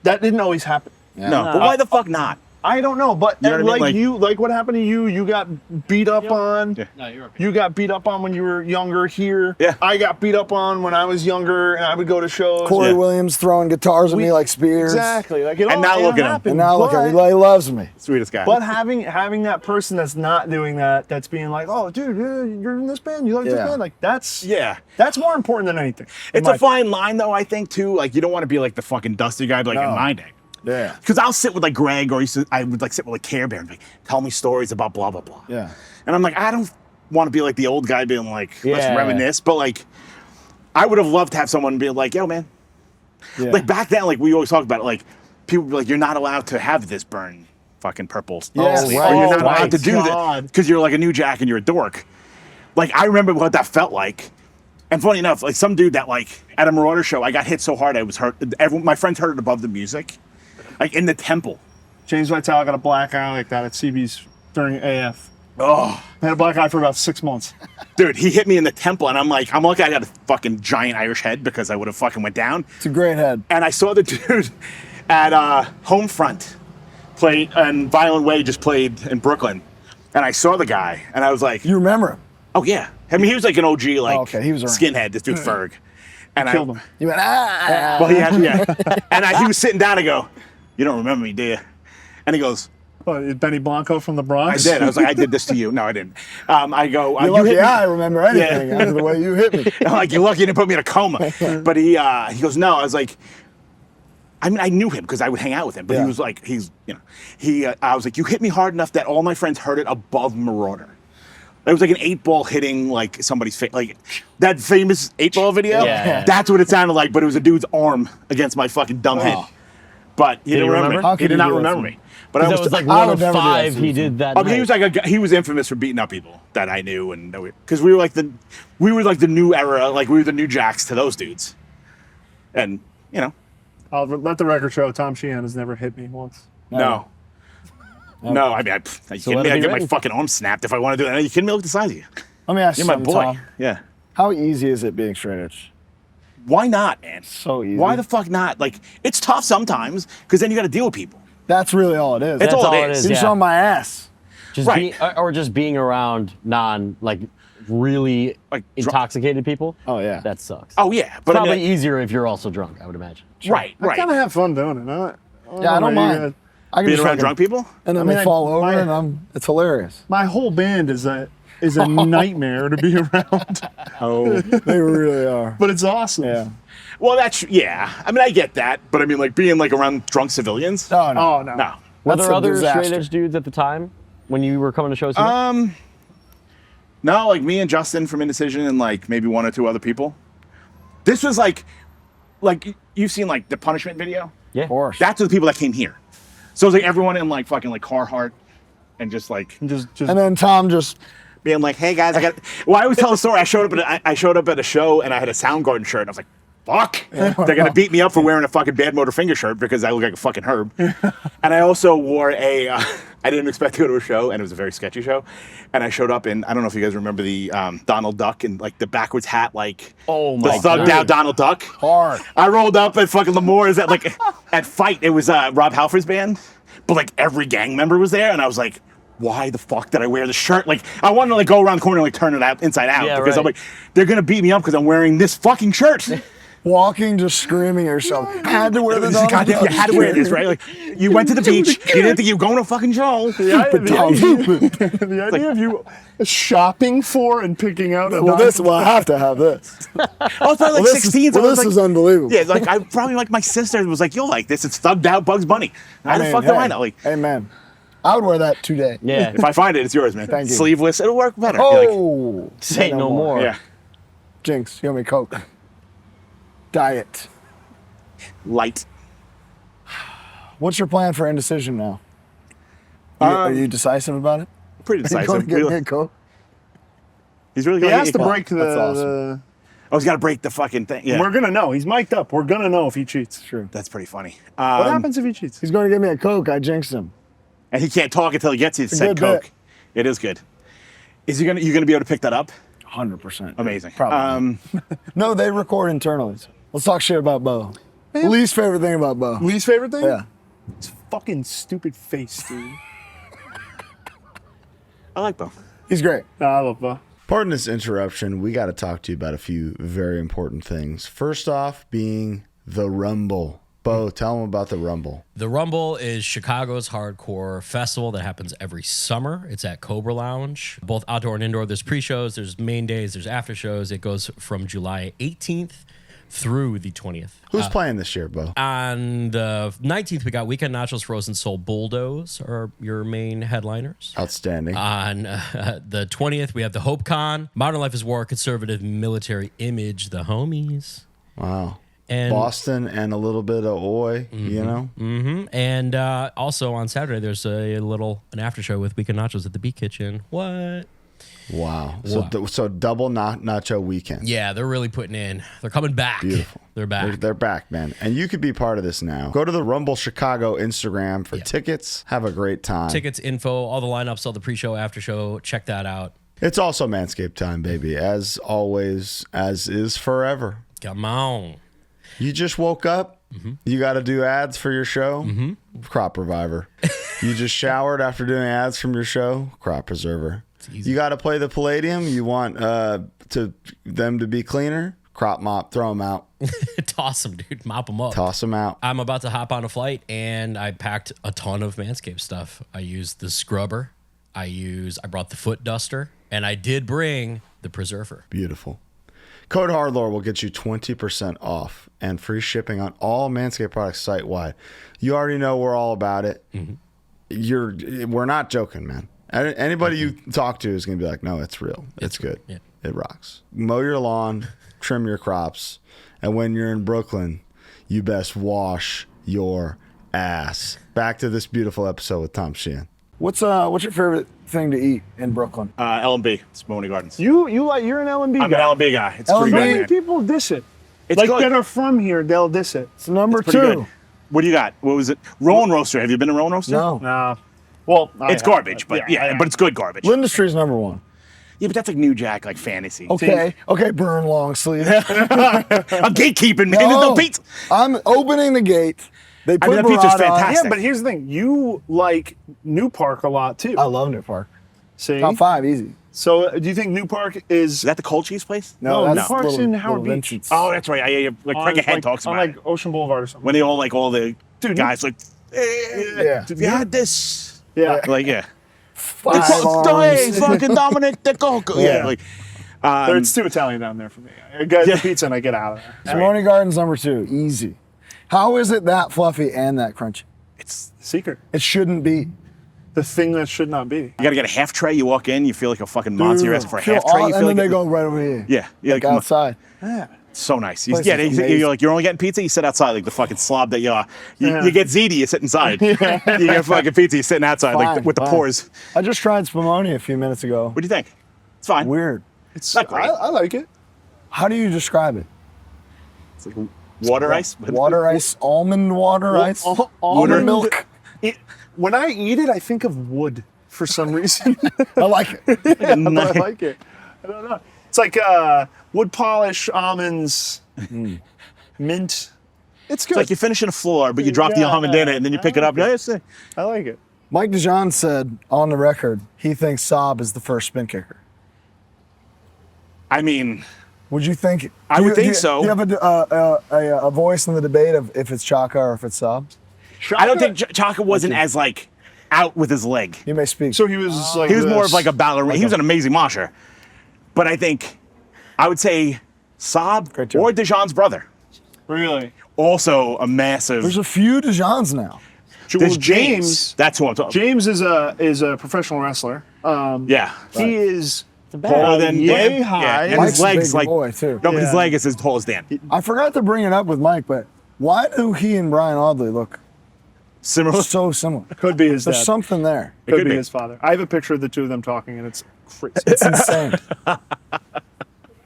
that didn't always happen.
No, but why the fuck not?
I don't know, but
You know what I mean?
like
Like-
you, like what happened to you? You got beat up on.
Yeah.
No, you're okay.
You got beat up on when you were younger here.
Yeah.
I got beat up on when I was younger, and I would go to shows.
Corey
Yeah.
Williams throwing guitars at me like spears.
Exactly. Like it
And
all,
now
it
look at him.
happened,
And now look at
but-
me, he loves me.
Sweetest guy.
But having that person that's not doing that, that's being like, oh, dude, you're in this band, you like this
Yeah.
band, like that's
Yeah.
more important than anything.
It's a fine line, though, I think, too. Like, you don't want to be like the fucking dusty guy, like
No.
in my day.
Yeah.
Because I'll sit with like Greg, or I would like sit with like Care Bear and be like, tell me stories about blah, blah, blah.
Yeah.
And I'm like, I don't want to be like the old guy being like, let's
Yeah.
reminisce. But like, I would have loved to have someone be like, yo, man.
Yeah.
Like back then, like we always talked about it, like people would be like, you're not allowed to have this burn fucking purple
Yeah,
sleeve.
right.
Or you're not
Oh,
allowed
my
to do that
God.
because you're like a new jack and you're a dork. Like, I remember what that felt like. And funny enough, like some dude that like at a Merauder show, I got hit so hard I was hurt. My friends heard it above the music, like in the temple.
James Vitale got a black eye like that at CB's during AF.
Oh,
I had a black eye for about 6 months.
dude, he hit me in the temple, and I'm like, I'm lucky I got a fucking giant Irish head because I would have fucking went down.
It's a great head.
And I saw the dude at Homefront play, and Violent Way just played in Brooklyn, and I saw the guy, and I was like,
You remember him?
oh yeah. I mean, he was like an OG, like
okay, he was around.
skinhead. This dude Ferg, and
Killed him.
You went, ah.
Well, he had, yeah. And he was sitting down. I go, you don't remember me, do you? And he goes,
What, Benny Blanco from the
I
Bronx?
did. I was like, I did this to you. No, I didn't. I go,
You're
you
lucky
hit me.
I remember anything
Yeah.
after the way you hit me.
I'm like, you're lucky you didn't put me in a coma. But he goes, no. I was like, I mean, I knew him because I would hang out with him. But
Yeah.
he was like, I was like, you hit me hard enough that all my friends heard it above Marauder. It was like an 8-ball hitting like somebody's face, like that famous 8-ball video.
Yeah.
That's what it sounded like. But it was a dude's arm against my fucking dumb head. But he didn't
he
remember
remember?
me.
How
He
could
did
he
not
do that
remember
to
me. But I
That
was
was like
I
one
would
of
never do that
5
to
he
you.
did that
I mean,
night.
he was infamous for beating up people that I knew, and because we were like the new era, like we were the new jacks to those dudes, and you know,
I'll let the record show Tom Sheehan has never hit me once.
no. No, I mean, are you kidding
let
me?
it
I
be
get my
written.
fucking arm snapped if I want to do that. Are you kidding me? Look at the size of you.
Let me ask you
You're my
something,
boy.
Tom.
Yeah.
How easy is it being straight edge?
Why not, man?
So easy.
Why the fuck not? Like, it's tough sometimes because then you got to deal with people.
That's really all it is.
That's all it
all it
is.
is.
You're just
yeah.
on my ass.
Just
Right.
or just being around really
Like,
intoxicated people.
Oh, yeah.
That sucks.
Oh yeah, but
Probably
I mean,
easier if you're also drunk, I would imagine.
right,
I kind of
right.
have fun doing it.
Yeah, I don't mind. I can
Being
just
around
fucking-
drunk people.
And then
I mean,
they fall over,
my-
and it's hilarious.
My whole band is a nightmare to be around,
Oh.
They really are.
but it's awesome.
Yeah.
Well, that's yeah. I mean, I get that, but I mean, like being like around drunk civilians.
Oh, no.
Oh no.
No.
Were
That's
there
a
other
disaster.
straight edge dudes at the time when you were coming to shows here?
No, like me and Justin from Indecision and like maybe one or two other people. This was like you've seen like the Punishment video.
Yeah.
Of course.
That's the people that came here. So it was like everyone in like fucking like Carhartt and just like
And just
And then Tom just,
being like, "Hey guys, I got." Well, I always tell a story. I showed up at a show and I had a Soundgarden shirt. And I was like, "Fuck, they're gonna beat me up for wearing a fucking Bad Motor Finger shirt because I look like a fucking herb." And I also wore a. I didn't expect to go to a show, and it was a very sketchy show. And I showed up in. I don't know if you guys remember the Donald Duck and like the backwards hat, like
Oh
the
my
thugged
God.
out Donald Duck.
hard.
I rolled up at fucking Lemore's at like at Fight. It was Rob Halford's band, but like every gang member was there, and I was like, why the fuck did I wear the shirt? Like I wanted to like go around the corner and like turn it out inside out
Yeah,
because I'm
right.
like, they're gonna beat me up because I'm wearing this fucking shirt.
Walking, just screaming at yourself. Had to wear the Donald
Goddamn, you
Duck
had to wear
shirt.
this, right? Like you went to the beach, you didn't think you were going to a fucking show.
the idea of you shopping for and picking out a
Well, I have to have this.
I was probably like
Well, this
16.
is,
so
well,
I was
this
like,
is unbelievable.
yeah, like I probably like my sister was like, you'll like this. It's thugged out Bugs Bunny. How the fuck do I know? Like
Amen. I would wear that today.
Yeah.
if I find it, it's yours, man.
Thank you.
Sleeveless, it'll work better. You're like,
Oh.
Say no more.
yeah,
Jinx, you owe me Coke. Diet.
light.
What's your plan for Indecision now? Are you decisive about it?
Pretty
Are you going
decisive.
to get me a Coke?
He's really
He
going
has to break
That's awesome.
the.
Oh, he's got to break the fucking thing. Yeah,
We're gonna know. He's mic'd up. We're gonna know if he cheats.
True.
that's pretty funny.
What happens if he cheats?
He's going to get me a Coke. I jinxed him.
And he can't talk until he gets his
a
said
good
Coke.
bit.
It is good. Is he you gonna be able to pick that up?
100%.
Amazing.
Probably. No, they record internally. Let's talk shit about Bo. Least favorite thing about Bo.
Least favorite thing?
Yeah.
His fucking stupid face, dude.
I like Bo.
He's great.
I love Bo.
Pardon this interruption. We got to talk to you about a few very important things. First off, being the Rumble. Bo, tell them about the Rumble.
The Rumble is Chicago's hardcore festival that happens every summer. It's at Cobra Lounge, both outdoor and indoor. There's pre-shows, there's main days, there's after shows. It goes from July 18th through the 20th.
Who's playing this year, Bo?
On the 19th, we got Weekend Nachos, Frozen Soul, Bulldoze are your main headliners.
Outstanding.
On the 20th, we have the Hope Con, Modern Life is War, Conservative Military Image, the homies.
Wow.
And
Boston and a little bit of Oi, you know?
And also on Saturday, there's an after show with Weekend Nachos at the Beat Kitchen. What?
Wow.
Wow.
So double nacho weekend.
Yeah, they're really putting in. They're coming back.
Beautiful.
They're back.
They're back, man. And you could be part of this now. Go to the Rumble Chicago Instagram for tickets. Have a great time.
Tickets, info, all the lineups, all the pre-show, after show. Check that out.
It's also Manscaped time, baby. As always, as is forever.
Come on.
You just woke up. You got to do ads for your show. Crop Reviver. You just showered after doing ads from your show. Crop Preserver. You got to play the Palladium. You want them to be cleaner. Crop Mop. Throw them out.
Toss them, dude. Mop them up.
Toss them out.
I'm about to hop on a flight, and I packed a ton of Manscaped stuff. I used the scrubber. I brought the foot duster, and I did bring the preserver.
Beautiful. Code HardLore will get you 20% off and free shipping on all Manscaped products site-wide. You already know we're all about it. We're not joking, man. Anybody you talk to is going to be like, no, it's real. It's good.
Yeah.
It rocks. Mow your lawn, trim your crops, and when you're in Brooklyn, you best wash your ass. Back to this beautiful episode with Tom Sheehan. What's your favorite thing to eat in Brooklyn?
L&B, Spumoni Gardens.
You're an L&B guy.
I'm an L&B guy. It's
L&B?
pretty
Many
good, man.
people diss it.
It's
like
good.
that are from here, they'll diss it.
It's number
Pretty
2.
good. What do you got? What was it? Rowan Roaster. Have you been to Rowan Roaster?
No.
Nah. Well,
It's garbage, but but it's good garbage.
Lindustry's number 1.
Yeah, but that's like New Jack, like fantasy.
Okay, burn long sleeve.
I'm gatekeeping, man. There's no pizza.
I'm opening the gate. They put
that pizza's
burrata on.
fantastic.
Yeah, but here's the thing. You like New Park a lot, too.
I love New Park.
See?
Top 5, easy.
So do you think New Park is...
Is that the cold cheese place?
No,
New
that's
Park's
little,
in Howard
little
Beach.
Vincent's.
Oh, that's right. Like Craighead talks
on
about
like
it.
Ocean Boulevard or something.
When they all the
Dude,
guys like,
Yeah.
have you had this?
Yeah.
Like, yeah.
5 arms.
Fucking Dominic the Coco. Yeah. Like,
It's too Italian down there for me. I get the pizza and I get out of there.
Spumoni Gardens number 2, easy. How is it that fluffy and that crunchy?
it's
Secret.
It shouldn't be.
The thing that should not be.
you gotta get a half tray. You walk in, you feel like a fucking monster. You're asking for a
Feel
half tray.
all-
You
and
feel
then
like
they go right over here.
yeah, yeah,
Like
like
outside.
so nice.
Place
Yeah,
is amazing.
you're like you're only getting pizza. You sit outside like the fucking slob that you are. You get ziti, you sit inside. You get fucking pizza, you sitting outside like
Fine,
with the
fine.
pores.
I just tried Spumoni a few minutes ago.
What do you think? It's fine.
Weird.
It's
not great.
I like it.
How do you describe it?
It's like water ice.
Water ice, almond water ice,
Almond
milk.
When I eat it, I think of wood for some reason.
I like it.
But I like it. I don't know. It's like wood polish, almonds, mint. It's good.
It's like you're finishing a floor, but you drop the almond in it, and then you pick it up. Yeah,
I like it.
Mike DeJohn said on the record he thinks Saab is the first spin kicker.
I mean,
Would you think?
I would think so.
Do you have a voice in the debate of if it's Chaka or if it's Saab?
I don't think Chaka wasn't as like out with his leg.
You may speak.
So he was like
He was more
this.
of like a ballerina. He was an amazing mosher. But I think I would say Saab
Great job.
or Dijon's brother.
Really?
Also a massive.
There's a few DeJohns now.
There's
Well,
James. That's who I'm talking about.
James is a professional wrestler.
Yeah.
He is
Taller than
yay
Dan.
high.
Yeah. And
Mike's
his
a
legs
big
like
boy too.
no, but his
Yeah.
leg is as tall as Dan.
I forgot to bring it up with Mike, but why do he and Brian Audley look
Similar.
so similar?
Could be his
There's
dad.
something there.
It
Could
could
be
be.
his father. I have a picture of the two of them talking, and it's crazy.
It's insane.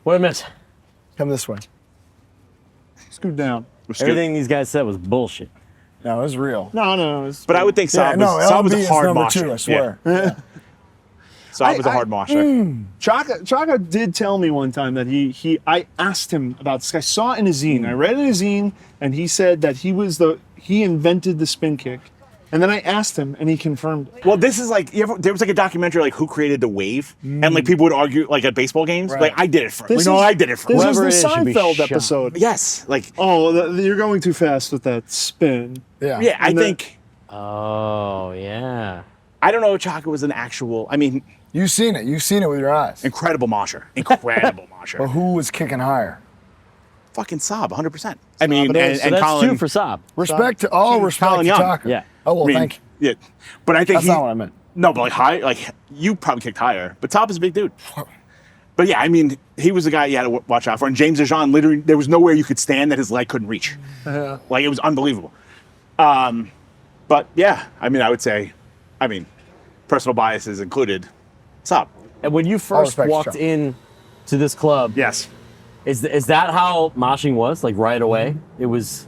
Wait a minute.
Come this way.
Scoot down.
Everything these guys said was bullshit.
No, it's real.
No. It's,
But I would think
Yeah,
Saab
no,
Saab was
LB
a
is
hard
number
mosher.
2, I swear.
Yeah. Saab was a hard mosher.
Chaka did tell me one time that I asked him about this. I saw it in a zine. I read it in a zine, and he said that he he invented the spin kick. And then I asked him, and he confirmed it.
Well, this is like there was like a documentary like who created the wave, and like people would argue like at baseball games,
Right.
like I did it first.
This
I
is-
did it first.
This
Whoever
is
it
the
is should be
Seinfeld
shot.
episode.
Yes, like
You're going too fast with that spin.
Yeah.
yeah, I
And then-
think
Oh, yeah.
I don't know if Chaka was an actual. I mean,
You've seen it. You've seen it with your eyes.
incredible mosher, incredible
But
mosher.
who was kicking higher?
Fucking Saab, 100%. I mean,
So
and
that's
Colin.
2 for Saab.
Respect to all respect
Colin
to
Young.
Tucker.
Yeah.
Oh well,
I mean,
thank you.
Yeah, but I think
That's not what I meant.
No, but like high, like you probably kicked higher, but Top is a big dude. But yeah, I mean, he was the guy you had to watch out for. And James DeJean, literally, there was nowhere you could stand that his leg couldn't reach. Like it was unbelievable. But yeah, I mean, I would say, I mean, personal biases included. Top.
And when you first
respect,
walked
Chuck.
in to this club,
Yes,
is that how moshing was? Like right away? It was.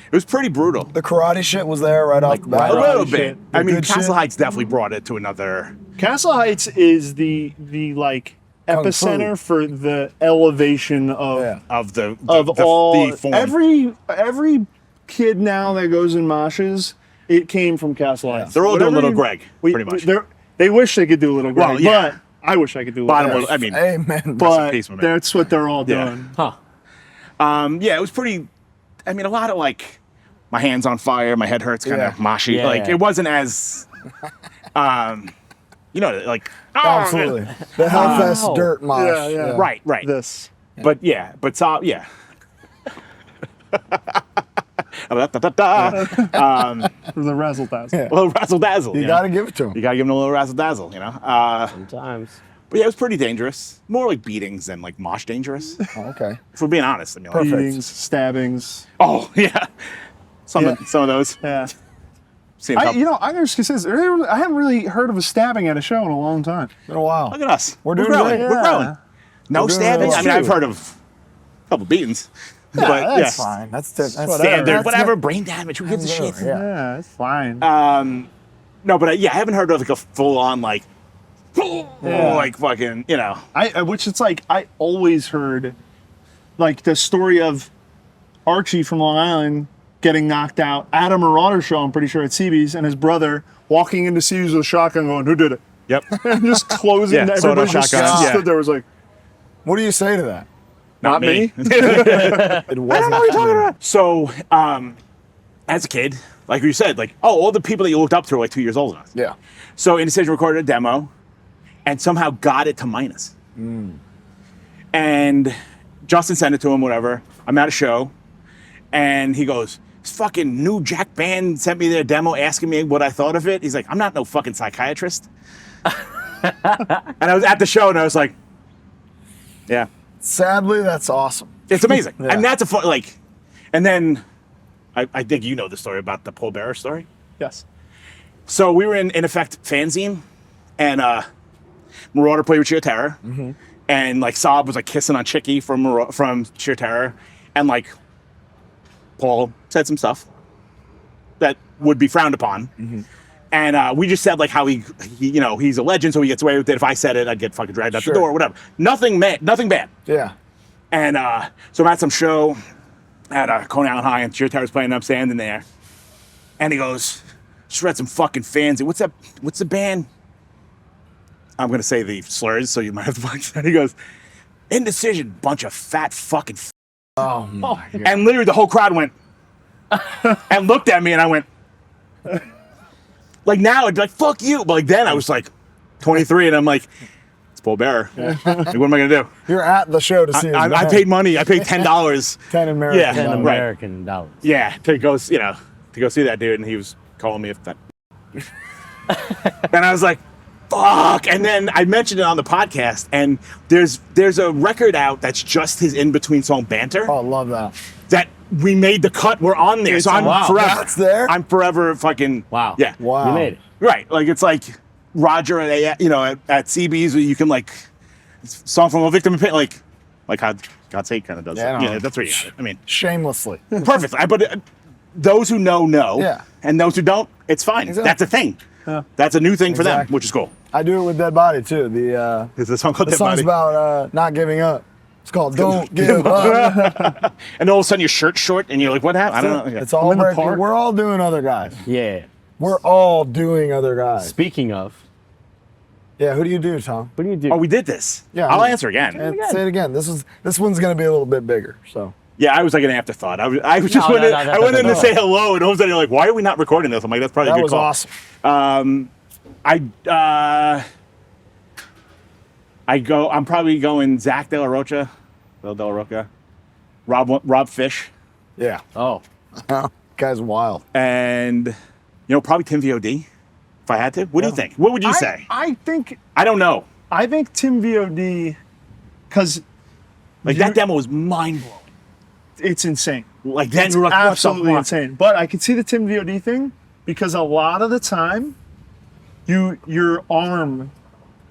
it was pretty brutal.
The karate shit was there right off the bat.
A little
shit.
bit.
The
I mean,
good
Castle
shit.
Heights definitely brought it to another.
Castle Heights is the like
Kung
epicenter
Fu.
for the elevation of
Yeah.
Of the
all
form.
every kid now that goes in moshes, it came from Castle Heights.
They're all doing
Whatever
Little Greg, pretty much.
They wish they could do Little Greg,
Well, yeah.
but I wish I could do
Bottom
Little
of,
Greg.
I mean,
Amen.
But
peace, my man.
that's what they're all
Yeah.
doing.
Huh.
yeah, it was pretty. I mean, a lot of like, my hands on fire, my head hurts, kind of
Yeah.
moshy.
Yeah,
like
yeah.
it wasn't as, you know, like
Absolutely. The Hellfest
Wow.
dirt mosh.
Yeah, yeah.
right.
This.
But yeah, but so yeah.
The razzle dazzle.
Yeah.
A little razzle dazzle.
You got to give it to him.
You gotta give him a little razzle dazzle, you know.
Sometimes.
But yeah, it was pretty dangerous. More like beatings than like mosh dangerous.
Oh, okay.
If we're being honest, I mean, like,
Perfect.
Beatings, stabbings.
oh yeah, some of those.
Yeah.
Seen a couple.
I'm just gonna say, I haven't really heard of a stabbing at a show in a long time.
Been a while.
Look at us.
We're doing
growing.
great.
We're
Yeah.
growing. No
We're doing
stabbing.
really
I mean,
well.
I've heard of a couple beatings.
Yeah,
but
that's
yes.
fine. That's
whatever.
Standard,
that's
whatever. Brain damage. Who gives a shit?
Yeah.
Yeah, it's fine.
No, but I haven't heard of like a full on like, like fucking, you know.
Which it's like I always heard, like the story of Archie from Long Island getting knocked out at a Merauder show. I'm pretty sure at CB's, and his brother walking into CB's with a shotgun, going, "Who did it?"
Yep.
And just closing.
Yeah,
Everybody
soda
just
shotgun, yeah.
stood there, was like,
What do you say to that?
Not me.
It
I don't know what you're talking
me.
about. So, as a kid, like you said, like, all the people that you looked up to were like 2 years older than us.
Yeah.
So Indecision recorded a demo and somehow got it to minus. And Justin sent it to him, whatever. I'm at a show and he goes, this fucking new Jack band sent me their demo asking me what I thought of it. He's like, I'm not no fucking psychiatrist. And I was at the show and I was like, yeah,
Sadly, that's awesome.
it's amazing.
Yeah.
And that's a fun, like, and then I think you know the story about the Paul Bearer story.
"Yes."
So we were in effect fanzine, and Marauder played with Sheer Terror, and like Saab was like kissing on Chicky from Sheer Terror, and like Paul said some stuff that would be frowned upon, and we just said like how he you know he's a legend, so he gets away with it. If I said it, I'd get fucking dragged out
Sure.
the door, whatever. Nothing bad.
Yeah.
And so I'm at some show at Coney Island High, and Sheer Terror's playing. I'm standing there, and he goes, "Just read some fucking fans. What's that? What's the band?" I'm gonna say the slurs, so you might have to watch that. He goes, "Indecision, bunch of fat fucking."
Oh my God.
And literally the whole crowd went and looked at me, and I went, like now it'd be like fuck you, but like then I was like 23, and I'm like, it's Paul Bearer. Like, what am I gonna do?
You're at the show to see his
I
band.
paid money. I paid $10.
10 American.
Yeah.
10
dollars.
Right.
American dollars.
Yeah, to go, to go see that dude, and he was calling me a fat. And I was like, "Fuck!" And then I mentioned it on the podcast, and there's a record out that's just his in between song "Banter"
Oh, I love that.
that we made the cut. We're on there, so I'm
Wow.
forever.
That's there?
I'm forever fucking.
Wow.
Yeah.
Wow.
You made it.
Right. Like it's like Roger at at CB's where you can like song from a victim of pain, like how God's Sake kind of does.
Yeah, I
it.
know.
Yeah, that's what you got it. I mean,
Shamelessly.
perfect. But those who know,
Yeah.
and those who don't, it's fine.
Exactly.
That's a thing. That's a new thing for them,
Exactly.
which is cool.
I do it with Dead Body too. The
There's a song called
the
Dead
song's
Body.
about not giving up. It's called Don't Give Up.
And all of a sudden your shirt's short and you're like, what happened? I don't know.
It's all
in the
breaking.
park.
We're all doing other guys.
Yeah.
We're all doing other guys.
Speaking of,
Yeah, who do you do, Tom?
what do you do?
Oh, we did this.
Yeah,
I'll
I mean-
answer again.
Say it again. This one's gonna be a little bit bigger. So
Yeah, I was like an afterthought. I was just
No,
went in,
no,
I went in
no.
to say hello, and all of a sudden you're like, why are we not recording this? I'm like, that's probably a
that
good
was
call.
awesome.
I'm probably going Zach De La Rocha, Rob Fish,
Yeah,
Oh,
guy's wild.
and probably Tim VOD. If I had to, what do you think? What would you say?
I think
I don't know.
Tim VOD, because
Like that demo was mind blowing.
it's insane.
Like then
It's
we were like, what the
absolutely
fuck?
insane. But I can see the Tim VOD thing because a lot of the time, your arm,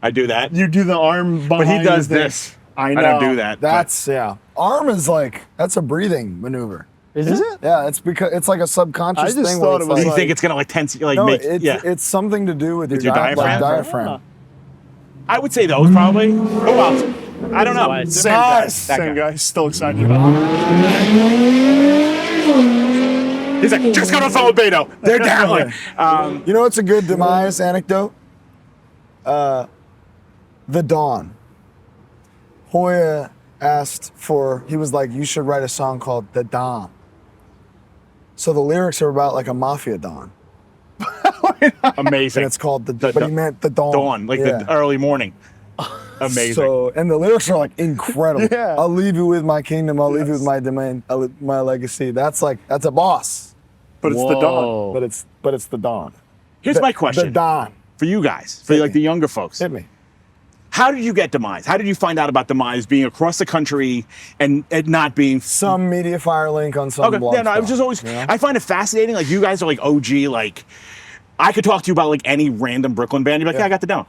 I do that,
you do the arm behind
but he does
the thing.
this.
I know.
I don't do that.
That's arm is that's a breathing maneuver.
is
Is
it?
it?
Yeah, it's because it's like a subconscious
I just
thing.
thought
where
it
it's
But
was
do you
like,
think it's gonna like tense, like
no,
make?
it's something to do with
your diaphragm?
diaphragm.
I would say those probably. Who else? I don't know.
Same
guy.
guy.
That
Same
guy.
guy. Still excited about
He's like, just got on phone with Beto. They're down. Like,
You know, it's a good demise anecdote. The Dawn. Hoya asked he was like, you should write a song called The Dawn. So the lyrics are about like a mafia don.
amazing.
And it's called but he meant the dawn.
Dawn, like the early morning. Amazing.
So, and the lyrics are like incredible.
Yeah.
I'll leave you with my kingdom. I'll leave you with my domain. My legacy. That's a boss.
But it's the dawn.
Whoa.
But it's the dawn.
Here's my question
The dawn.
for you guys, for like the younger folks.
Hit me.
How did you get Demise? How did you find out about Demise being across the country and it not being
Some media fire link on some
Okay,
blog.
yeah, no, I was just always,
you know?
I find it fascinating. Like, you guys are like OG, like, I could talk to you about like any random Brooklyn band. You're like, yeah, I got the down.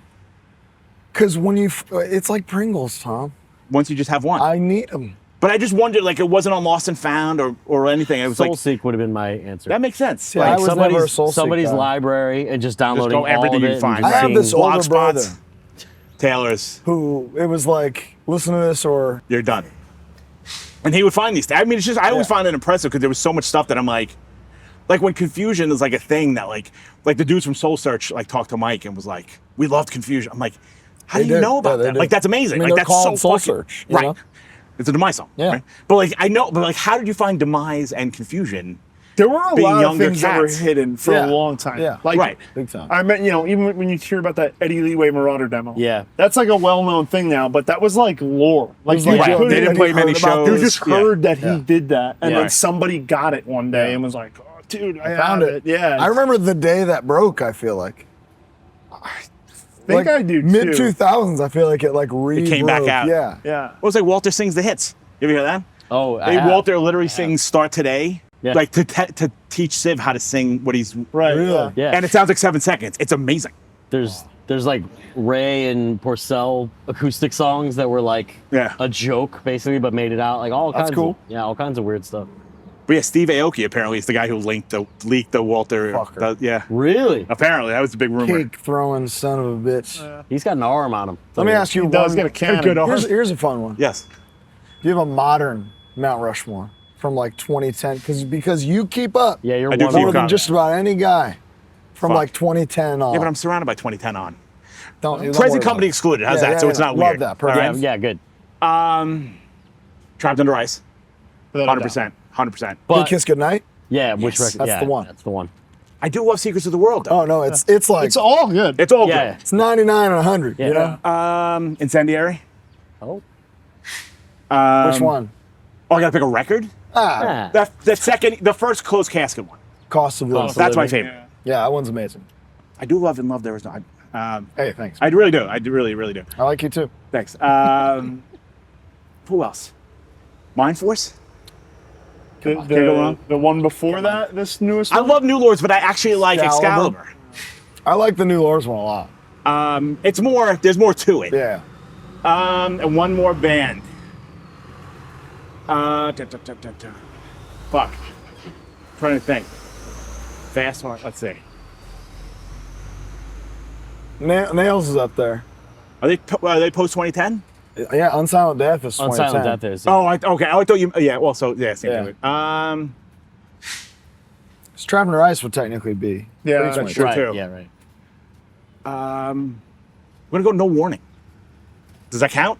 Because it's like Pringles, Tom.
Once you just have one.
I need them.
But I just wondered, like, it wasn't on Lost and Found or anything. It was like,
SoulSeek would have been my answer.
that makes sense.
Yeah, I
Like,
was never a Soulseek
somebody's
guy.
library and just downloading all
everything
of
you
it.
find.
And
I
just
have
seeing-
this older
blog
brother
spots. Taylor's,
who it was like, listen to this or
you're done. And he would find these. I mean, it's just, I always found it impressive because there was so much stuff that I'm like when Confusion is like a thing that like the dudes from Soul Search like talked to Mike and was like, we loved Confusion. I'm like, how do
They
you
did.
know about
Yeah, they
that?
did.
Like, that's amazing.
I mean,
like,
they're
that's so
called Soul
fucking,
Search, you
right.
know?
It's a Demise song.
Yeah.
Right? But like, I know, but like, how did you find Demise and Confusion?
There were a
Being
lot of
younger
things that were
cats.
hidden for
Yeah.
a long time.
Yeah.
Like,
Right.
big time.
I mean, even when you hear about that Eddie Leeway Marauder demo.
Yeah.
That's like a well-known thing now, but that was like lore. Like,
was
you
like,
couldn't-
they didn't play many
heard about
shows.
You just heard that he did that, and then
Right.
somebody got it one day
Yeah.
and was like, "Oh, dude, I
found
have
it.
Yeah,
I remember the day that broke, I feel like.
think I do
Mid
too.
2000s, I feel like it like
came back out.
Yeah.
Yeah,
Well, it's like Walter sings the hits. You ever hear that?
Oh, I
Hey,
have.
Walter literally sings "Start Today,"
Yeah.
like to teach Civ how to sing what he's
right.
Really?
Yeah.
Yeah.
and it sounds like 7 seconds. It's amazing.
There's like Ray and Porcell acoustic songs that were like
Yeah.
a joke basically, but made it out like all
That's
kinds.
cool.
All kinds of weird stuff.
But yeah, Steve Aoki apparently is the guy who leaked the Walter.
Fucker.
Yeah,
Really?
apparently that was the big rumor.
Cake throwing son of a bitch.
He's got an arm on him.
Let me ask you
He
one.
does get a cannon.
Good arm.
Here's a fun one.
Yes.
Do you have a modern Mount Rushmore from like 2010? Because you keep up
Yeah, you're
I do
one
keep
more
of
than
up.
just about any guy from
Fuck.
like 2010 on.
Yeah, but I'm surrounded by 2010 on.
don't worry
Present
about
company
it.
excluded. How's
Yeah,
that?
yeah,
So it's
yeah.
not
Love
weird.
that.
All
Perfect.
right.
Yeah, good.
Trapped Under Ice.
Without a doubt.
100%. 100%.
Good
But
Kiss Goodnight?
yeah, which
Yes,
record?
that's
Yeah,
the one.
That's the one.
I do love Secrets of the World though.
Oh no, it's like
It's all good.
It's all
Yeah.
it's 99 and 100.
Yeah.
You know
good. Incendiary.
Oh.
which one?
Oh, I gotta pick a record.
Yeah.
The first Closed Casket one.
Cost of Living.
Cost of
That's my
Living.
favorite.
Yeah, that one's amazing.
I do love and love There Is No.
Hey, thanks.
I really do. I do really, really do.
I like you too.
Thanks. Who else? Mind Force.
The,
go wrong.
the one before that, this newest
I
one?
love New Lords, but I actually like
Excalibur.
Excalibur.
I like the New Lords one a lot.
It's more. There's more to it.
Yeah.
And one more band. Fuck. Trying to think. Fast Heart. Let's see.
Nails is up there.
Are they post 2010?
Yeah, Unsilent Death is 2010.
Unsilent Death is.
Oh, okay. I thought you. Yeah. Well, so yeah, same
Yeah.
thing.
Traveling Rice would technically be.
Yeah,
pretty
that's
much.
true.
right.
too.
Yeah, right.
We're gonna go No Warning. Does that count?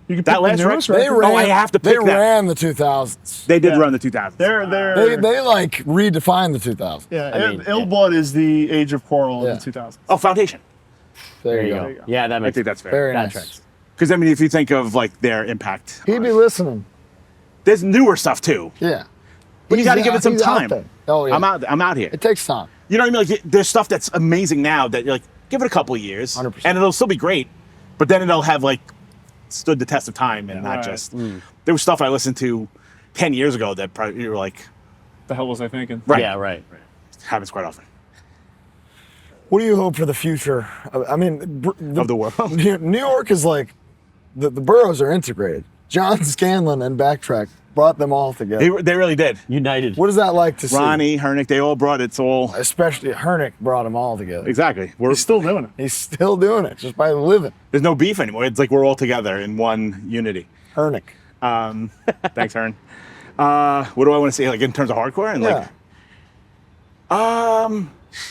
You can
That
pick
last
the newest
record?
They
record.
ran,
Oh, I have to
they
pick that.
ran the 2000s.
They did
Yeah.
run the 2000s.
They like redefined the 2000s.
Yeah,
I mean,
Ill Blood is the age of quarrel
Yeah.
in the 2000s.
Oh, Foundation.
There you
There
go.
you go. Yeah, that
I
makes
think that's fair.
Very
that
nice.
tracks.
Because I mean, if you think of like their impact,
He'd be listening.
there's newer stuff too.
Yeah.
But you
He's
got to give
out-
it some
he's out
time.
there. Oh, yeah.
I'm out here.
It takes time.
You know what I mean? Like there's stuff that's amazing now that you're like, give it a couple of years,
100%.
and it'll still be great. But then it'll have like stood the test of time and not
Right.
just. There was stuff I listened to 10 years ago that probably you were like,
The hell was I thinking?
right.
Yeah, right.
Happens quite often
What do you hope for the future? I mean,
of the world.
New York is like, the boroughs are integrated. John Scanlon and Backtrack brought them all together.
They really did.
United.
What is that like to see?
Ronnie, Hernick, they all brought it's all
Especially Hernick brought them all together.
exactly. We're
He's still doing it.
He's still doing it just by living.
there's no beef anymore. It's like we're all together in one unity.
Hernick.
Thanks, Hern. What do I want to say? Like in terms of hardcore and
Yeah.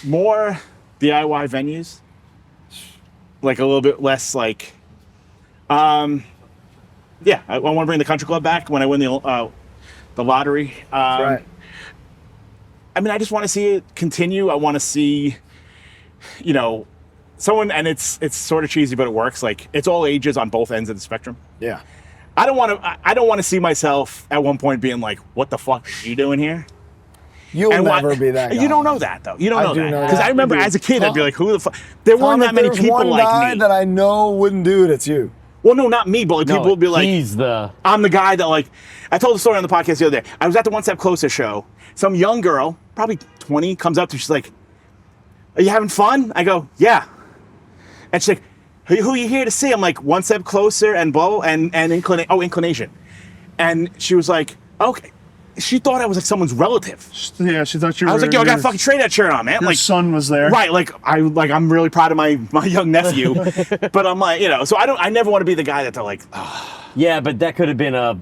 more DIY venues, like a little bit less like. Yeah, I want to bring the country club back when I win the lottery.
Right.
I mean, I just want to see it continue. I want to see, you know, someone, and it's sort of cheesy, but it works. Like it's all ages on both ends of the spectrum.
Yeah.
I don't want to see myself at one point being like, "What the fuck are you doing here?"
You'll
And
never be that guy.
You don't know that though. You don't
I
know
do
that
know
because
that.
I remember
You do.
as a kid, I'd be
Tom-
like, "Who the fuck?" There weren't
Tom,
that
if
many
there's
people
one
like
guy
me.
that I know wouldn't do it, it's you.
Well, no, not me, but like, people
No,
would be like,
he's the.
I'm the guy that like, I told the story on the podcast the other day. I was at the One Step Closer show. Some young girl, probably 20, comes up to me. She's like, "Are you having fun?" I go, "Yeah." And she's like, who are you here to see?" I'm like, "One Step Closer and Bo and Inclination." And she was like, "Okay." She thought I was like someone's relative.
Yeah, she thought you were.
I was like, "Yo, I gotta
your-
fucking trade that shirt on, man."
Your
Like,
son was there.
right? Like I'm really proud of my young nephew, but I'm like, you know, so I never want to be the guy that they're like, "Oh,
Yeah, but that could have been a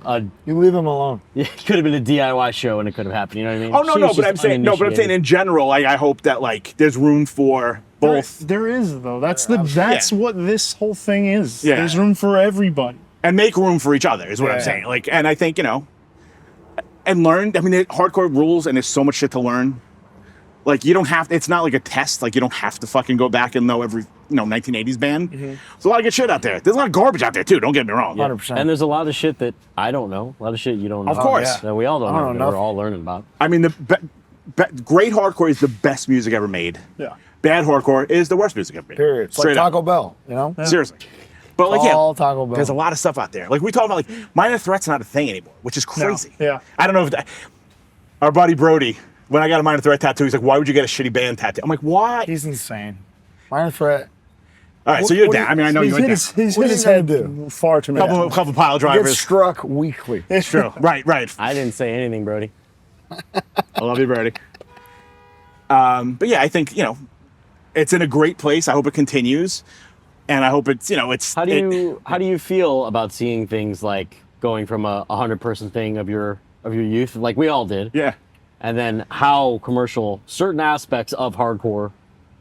You leave him alone.
it could have been a DIY show and it could have happened. You know what I mean?
oh no,
She
no,"
was
but
just
I'm saying no, but I'm saying
uninitiated.
in general, I hope that like there's room for both
There is though. That's what this whole thing is.
Yeah.
There's room for everybody.
and make room for each other is what I'm
Yeah.
saying. Like, and I think, you know, and learn. I mean, hardcore rules, and there's so much shit to learn. Like, you don't have. It's not like a test. Like, you don't have to fucking go back and know every 1980s band. There's a lot of good shit out there. There's a lot of garbage out there too. Don't get me wrong.
100%.
And there's a lot of shit that I don't know. A lot of shit you don't know.
Of course.
yeah.
That we all don't
I
know.
don't
That
know
we're all learning about.
I mean, great hardcore is the best music ever made.
Yeah.
Bad hardcore is the worst music ever made.
Period. It's like
Straight up.
Taco Bell, you know?
Seriously. But like,
All
yeah,
Taco Bell.
there's a lot of stuff out there. Like we talk about, like minor threat's not a thing anymore, which is crazy.
Yeah.
I don't know if our buddy Brody, when I got a minor threat tattoo, he's like, "Why would you get a shitty band tattoo?" I'm like, "Why?"
He's insane. Minor Threat.
All right, so you're
what do
down.
you-
I mean, I know
He's
you
hit
went
his,
down.
he's
What
hit
are
his
you
head
gonna do?
far too many times.
Couple pile
Gets
drivers.
struck weekly.
It's true. Right.
I didn't say anything, Brody.
I love you, Brody. But yeah, I think it's in a great place. I hope it continues, and I hope it's it's.
How do you feel about seeing things like going from a 100-person thing of your youth, like we all did,
Yeah.
and then how commercial certain aspects of hardcore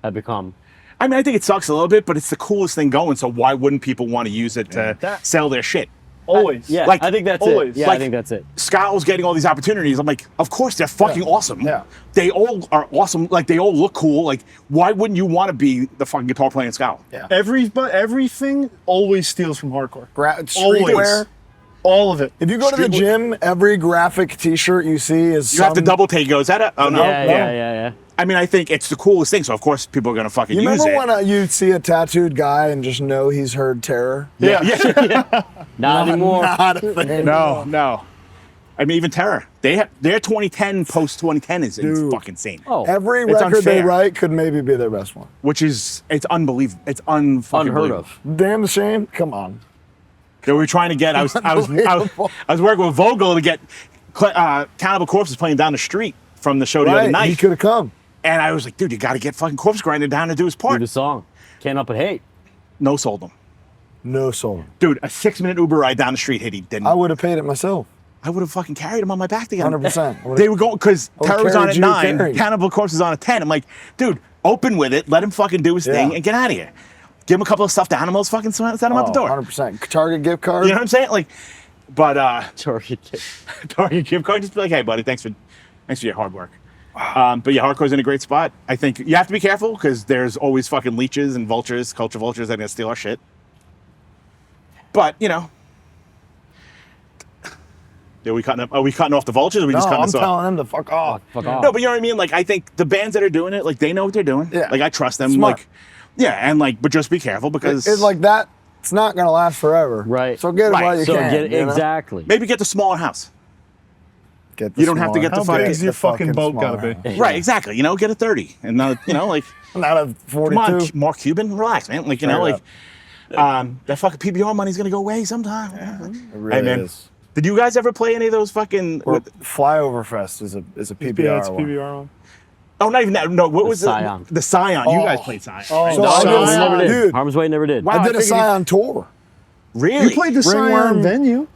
have become?
I mean, I think it sucks a little bit, but it's the coolest thing going. So why wouldn't people want to use it to sell their shit?
Always.
Yeah,
Like,
I think that's
always.
it. Yeah,
Like-
I think that's it.
Scott was getting all these opportunities. I'm like, of course they're fucking awesome.
Yeah.
They all are awesome. Like they all look cool. Like why wouldn't you want to be the fucking guitar playing Scott?
Yeah.
Everything always steals from hardcore.
Streetwear.
Always. All of it.
If you go to the gym, every graphic T-shirt you see is
You have to double take. Goes that? Oh no.
Yeah.
I mean, I think it's the coolest thing. So of course people are gonna fucking
You
use
remember
it.
when you see a tattooed guy and just know he's heard Terror?
yeah.
Not anymore.
Not a thing.
No. I mean, even Terror. Their 2010 post 2010 is
Dude.
fucking insane.
Oh,
Every
It's
record they
unfair.
write could maybe be their best one.
Which is it's unbelievable. It's unfucking
unheard of.
Damn the shame. Come on.
That we were trying to get. I was
Unbelievable.
working with Vogel to get Cannibal Corpse is playing down the street from the show the other
Right. He
night,
could have come.
and I was like, dude, you got to get fucking Corpse Grinder down to do his
Do
part.
the song. Can't help but hate.
No sold him.
No soul.
Dude, a 6-minute Uber ride down the street hit. He didn't.
I would have paid it myself.
I would have fucking carried him on my back together.
100%.
They were going because
I would've
Terror was on
carried
at
you
9,
carrying.
Cannibal Corpse was on at 10. I'm like, dude, open with it, let him fucking do his thing,
Yeah.
and get out of here. Give him a couple of stuffed animals, fucking send him out the door.
100%. Target gift card.
You know what I'm saying? Like, but
Target.
Target gift card, just be like, hey, buddy, thanks for your hard work. But yeah, hardcore's in a great spot. I think you have to be careful because there's always fucking leeches and vultures, culture vultures that are gonna steal our shit. But you know, are we cutting off the vultures? Or are we
No,
just cutting
I'm
this off?
telling them to fuck off.
Fuck off.
No, but you know what I mean. Like, I think the bands that are doing it, like, they know what they're doing.
Yeah.
Like, I trust them.
Smart.
Like, yeah, and like, but just be careful because
It's like that. It's not gonna last forever.
Right.
So get it
Right.
while you
So
can.
get
you know?
exactly.
maybe get the smaller house.
Get the
You don't have to
smaller-
get the
How
fucking-
big's your fucking boat gotta
smaller
be?
house.
Right, exactly. You know, get a 30 and not, you know, like,
Not a 42.
come on, Mark Cuban, relax, man. Like, you know,
Straight
like, that fucking PBR money's gonna go away sometime.
It really
Hey, man.
is.
Did you guys ever play any of those fucking?
Or Flyover Fest is a PBR
Yeah, it's
one.
PBR one.
Oh, not even that. No, what was
Scion.
the Scion? You guys
Oh.
played Scion.
Oh,
So
no,
I did
Harm's
Scion,
never did.
dude.
Harm's Way never did.
Wow.
I
I
did a
figured you-
Scion tour.
Really?
you played the Scion
Ringworm.
venue.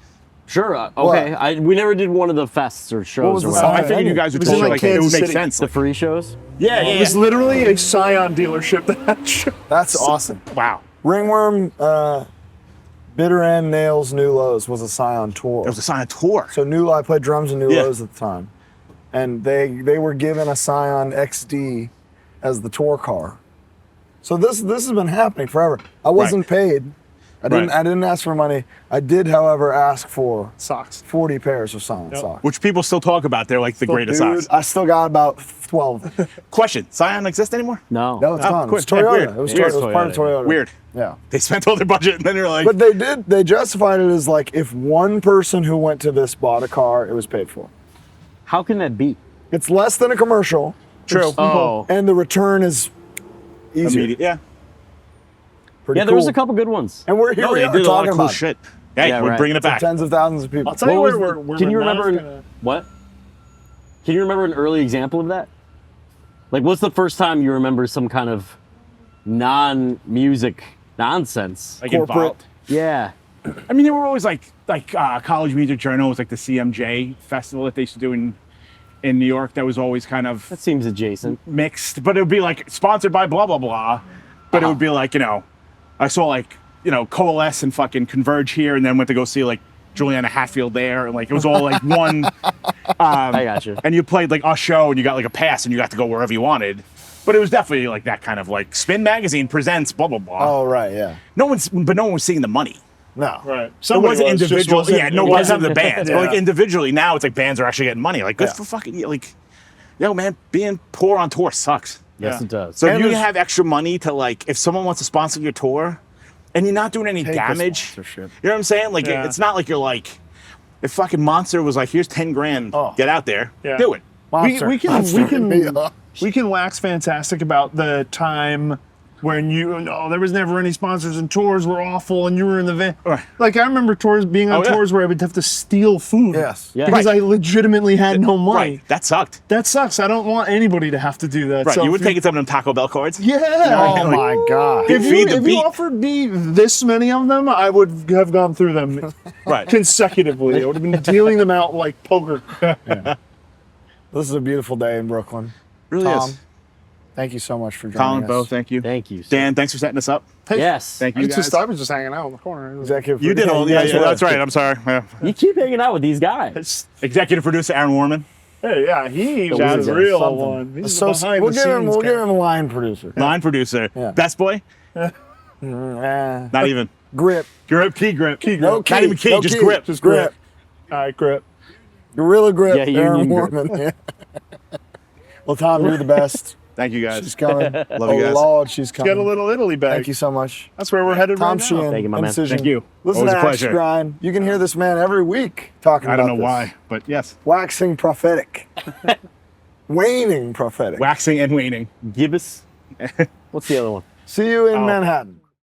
Sure. Okay. We never did one of the fests or shows.
was
or
the
Oh,
whatever.
I
Scion?
figured you guys would
It was in,
totally
like,
like it would
Kansas
make
City.
sense.
The free shows.
Yeah, yeah,
It was
yeah.
literally a Scion dealership that show.
That's awesome.
Wow.
Ringworm, Bitter End, Nails, New Lows was a Scion tour.
It was a Scion tour.
So I played drums and New
Yeah.
Lows at the time, and they were given a Scion XD as the tour car. So this has been happening forever. I wasn't paid. I didn't ask for money. I did, however, ask for
Socks.
40 pairs of Scion socks.
Which people still talk about. They're like the greatest
Dude,
socks.
I still got about 12.
Question: Scion exist anymore?
No.
No, it's
Oh,
gone.
cool.
It's
Yeah,
Toyota.
weird.
It was,
Weird.
it was part of Toyota.
Weird.
Yeah.
They spent all their budget and then they're like,
But they justified it as like if one person who went to this bought a car, it was paid for.
How can that be?
It's less than a commercial.
true.
Oh.
And the return is easier.
Immediate. Yeah.
Pretty
Yeah, there was
cool.
a couple good ones.
And we're here.
No,
we
they
are
did a lot
talking
of cool
about it.
shit. Hey,
Yeah,
we're
right.
bringing it
To
back.
tens of thousands of people.
I'll tell you
What
where
was
we're
can you
not
remember?
gonna-
What? Can you remember an early example of that? Like, what's the first time you remember some kind of non-music nonsense?
Like
Corporate.
involved.
Yeah.
I mean, they were always like College Music Journal was like the CMJ festival that they used to do in New York. That was always kind of
That seems adjacent.
mixed, but it would be like sponsored by blah blah blah. But it would be like, you know, I saw like, you know, Coalesce and fucking Converge here, and then went to go see like Juliana Hatfield there, and like it was all like one.
I got you.
And you played like a show, and you got like a pass, and you got to go wherever you wanted. But it was definitely like that kind of like Spin Magazine presents blah blah blah.
Oh right, yeah.
No one was seeing the money.
No.
Right.
It
Somebody
wasn't
was, just
individual.
wasn't-
Yeah, no,
it
it wasn't the bands. But like
Yeah.
individually, now it's like bands are actually getting money. Like good
Yeah.
for fucking like, yo man, being poor on tour sucks.
Yes,
Yeah.
it does.
So
And
if you
there's-
have extra money to like, if someone wants to sponsor your tour, and you're not doing any
Take the
damage, you
sponsorship.
know what I'm saying? Like
Yeah.
it's not like you're like, if fucking Monster was like, here's 10 grand,
Oh.
get out there,
Yeah.
do it.
Monster.
We can
Yeah.
we can wax fantastic about the time when there was never any sponsors and tours were awful and you were in the van.
Right.
Like I remember being on
Oh, yeah.
tours where I would have to steal food.
Yes.
Yeah.
Because I legitimately had no money.
Right, that sucked.
That sucks. I don't want anybody to have to do that.
Right,
So
you would
if
take it to them Taco Bell cards.
Yeah.
Oh my god.
If
If
Feed the
you
beat.
offered me this many of them, I would have gone through them
Right.
consecutively. I would have been dealing them out like poker.
This is a beautiful day in Brooklyn.
Really
Tom,
is.
thank you so much for joining
Colin,
us.
Bo, thank you.
Thank you. sir.
Dan, thanks for setting us up.
Yes.
Thank you guys.
I was just hanging out in the corner.
Executive
You did all.
you
Yeah,
guys
yeah,
were.
that's right. I'm sorry. Yeah.
You keep hanging out with these guys.
Executive producer Aaron Warman,
Hey, yeah, he's
The
a
wizard.
real
Something.
one. He's
So
the behind
we'll
the
give him.
scenes
We'll give
guy.
him a line producer.
line producer,
Yeah.
best boy.
Eh,
Not even.
grip.
Grip, key grip.
No key.
Not even key,
no
just
key,
grip.
Just grip.
All right, grip.
Gorilla grip.
Yeah,
Aaron
union grip.
Warman. Yeah. Well, Tom, you're the best.
Thank you guys.
She's coming.
Love
oh
you guys.
Lord, she's coming.
Get a little Italy bag.
Thank you so much.
That's where we're headed
Tom
right now.
Sheehan.
Thank you, my man.
Indecision.
Thank you.
Listen
Always
to
a
Axe
pleasure.
Grind. You can hear this man every week talking
I
about
don't know
this.
why, but yes.
Waxing prophetic. Waning prophetic.
Waxing and waning.
Gibbous. What's the other one?
See you in
Oh.
Manhattan.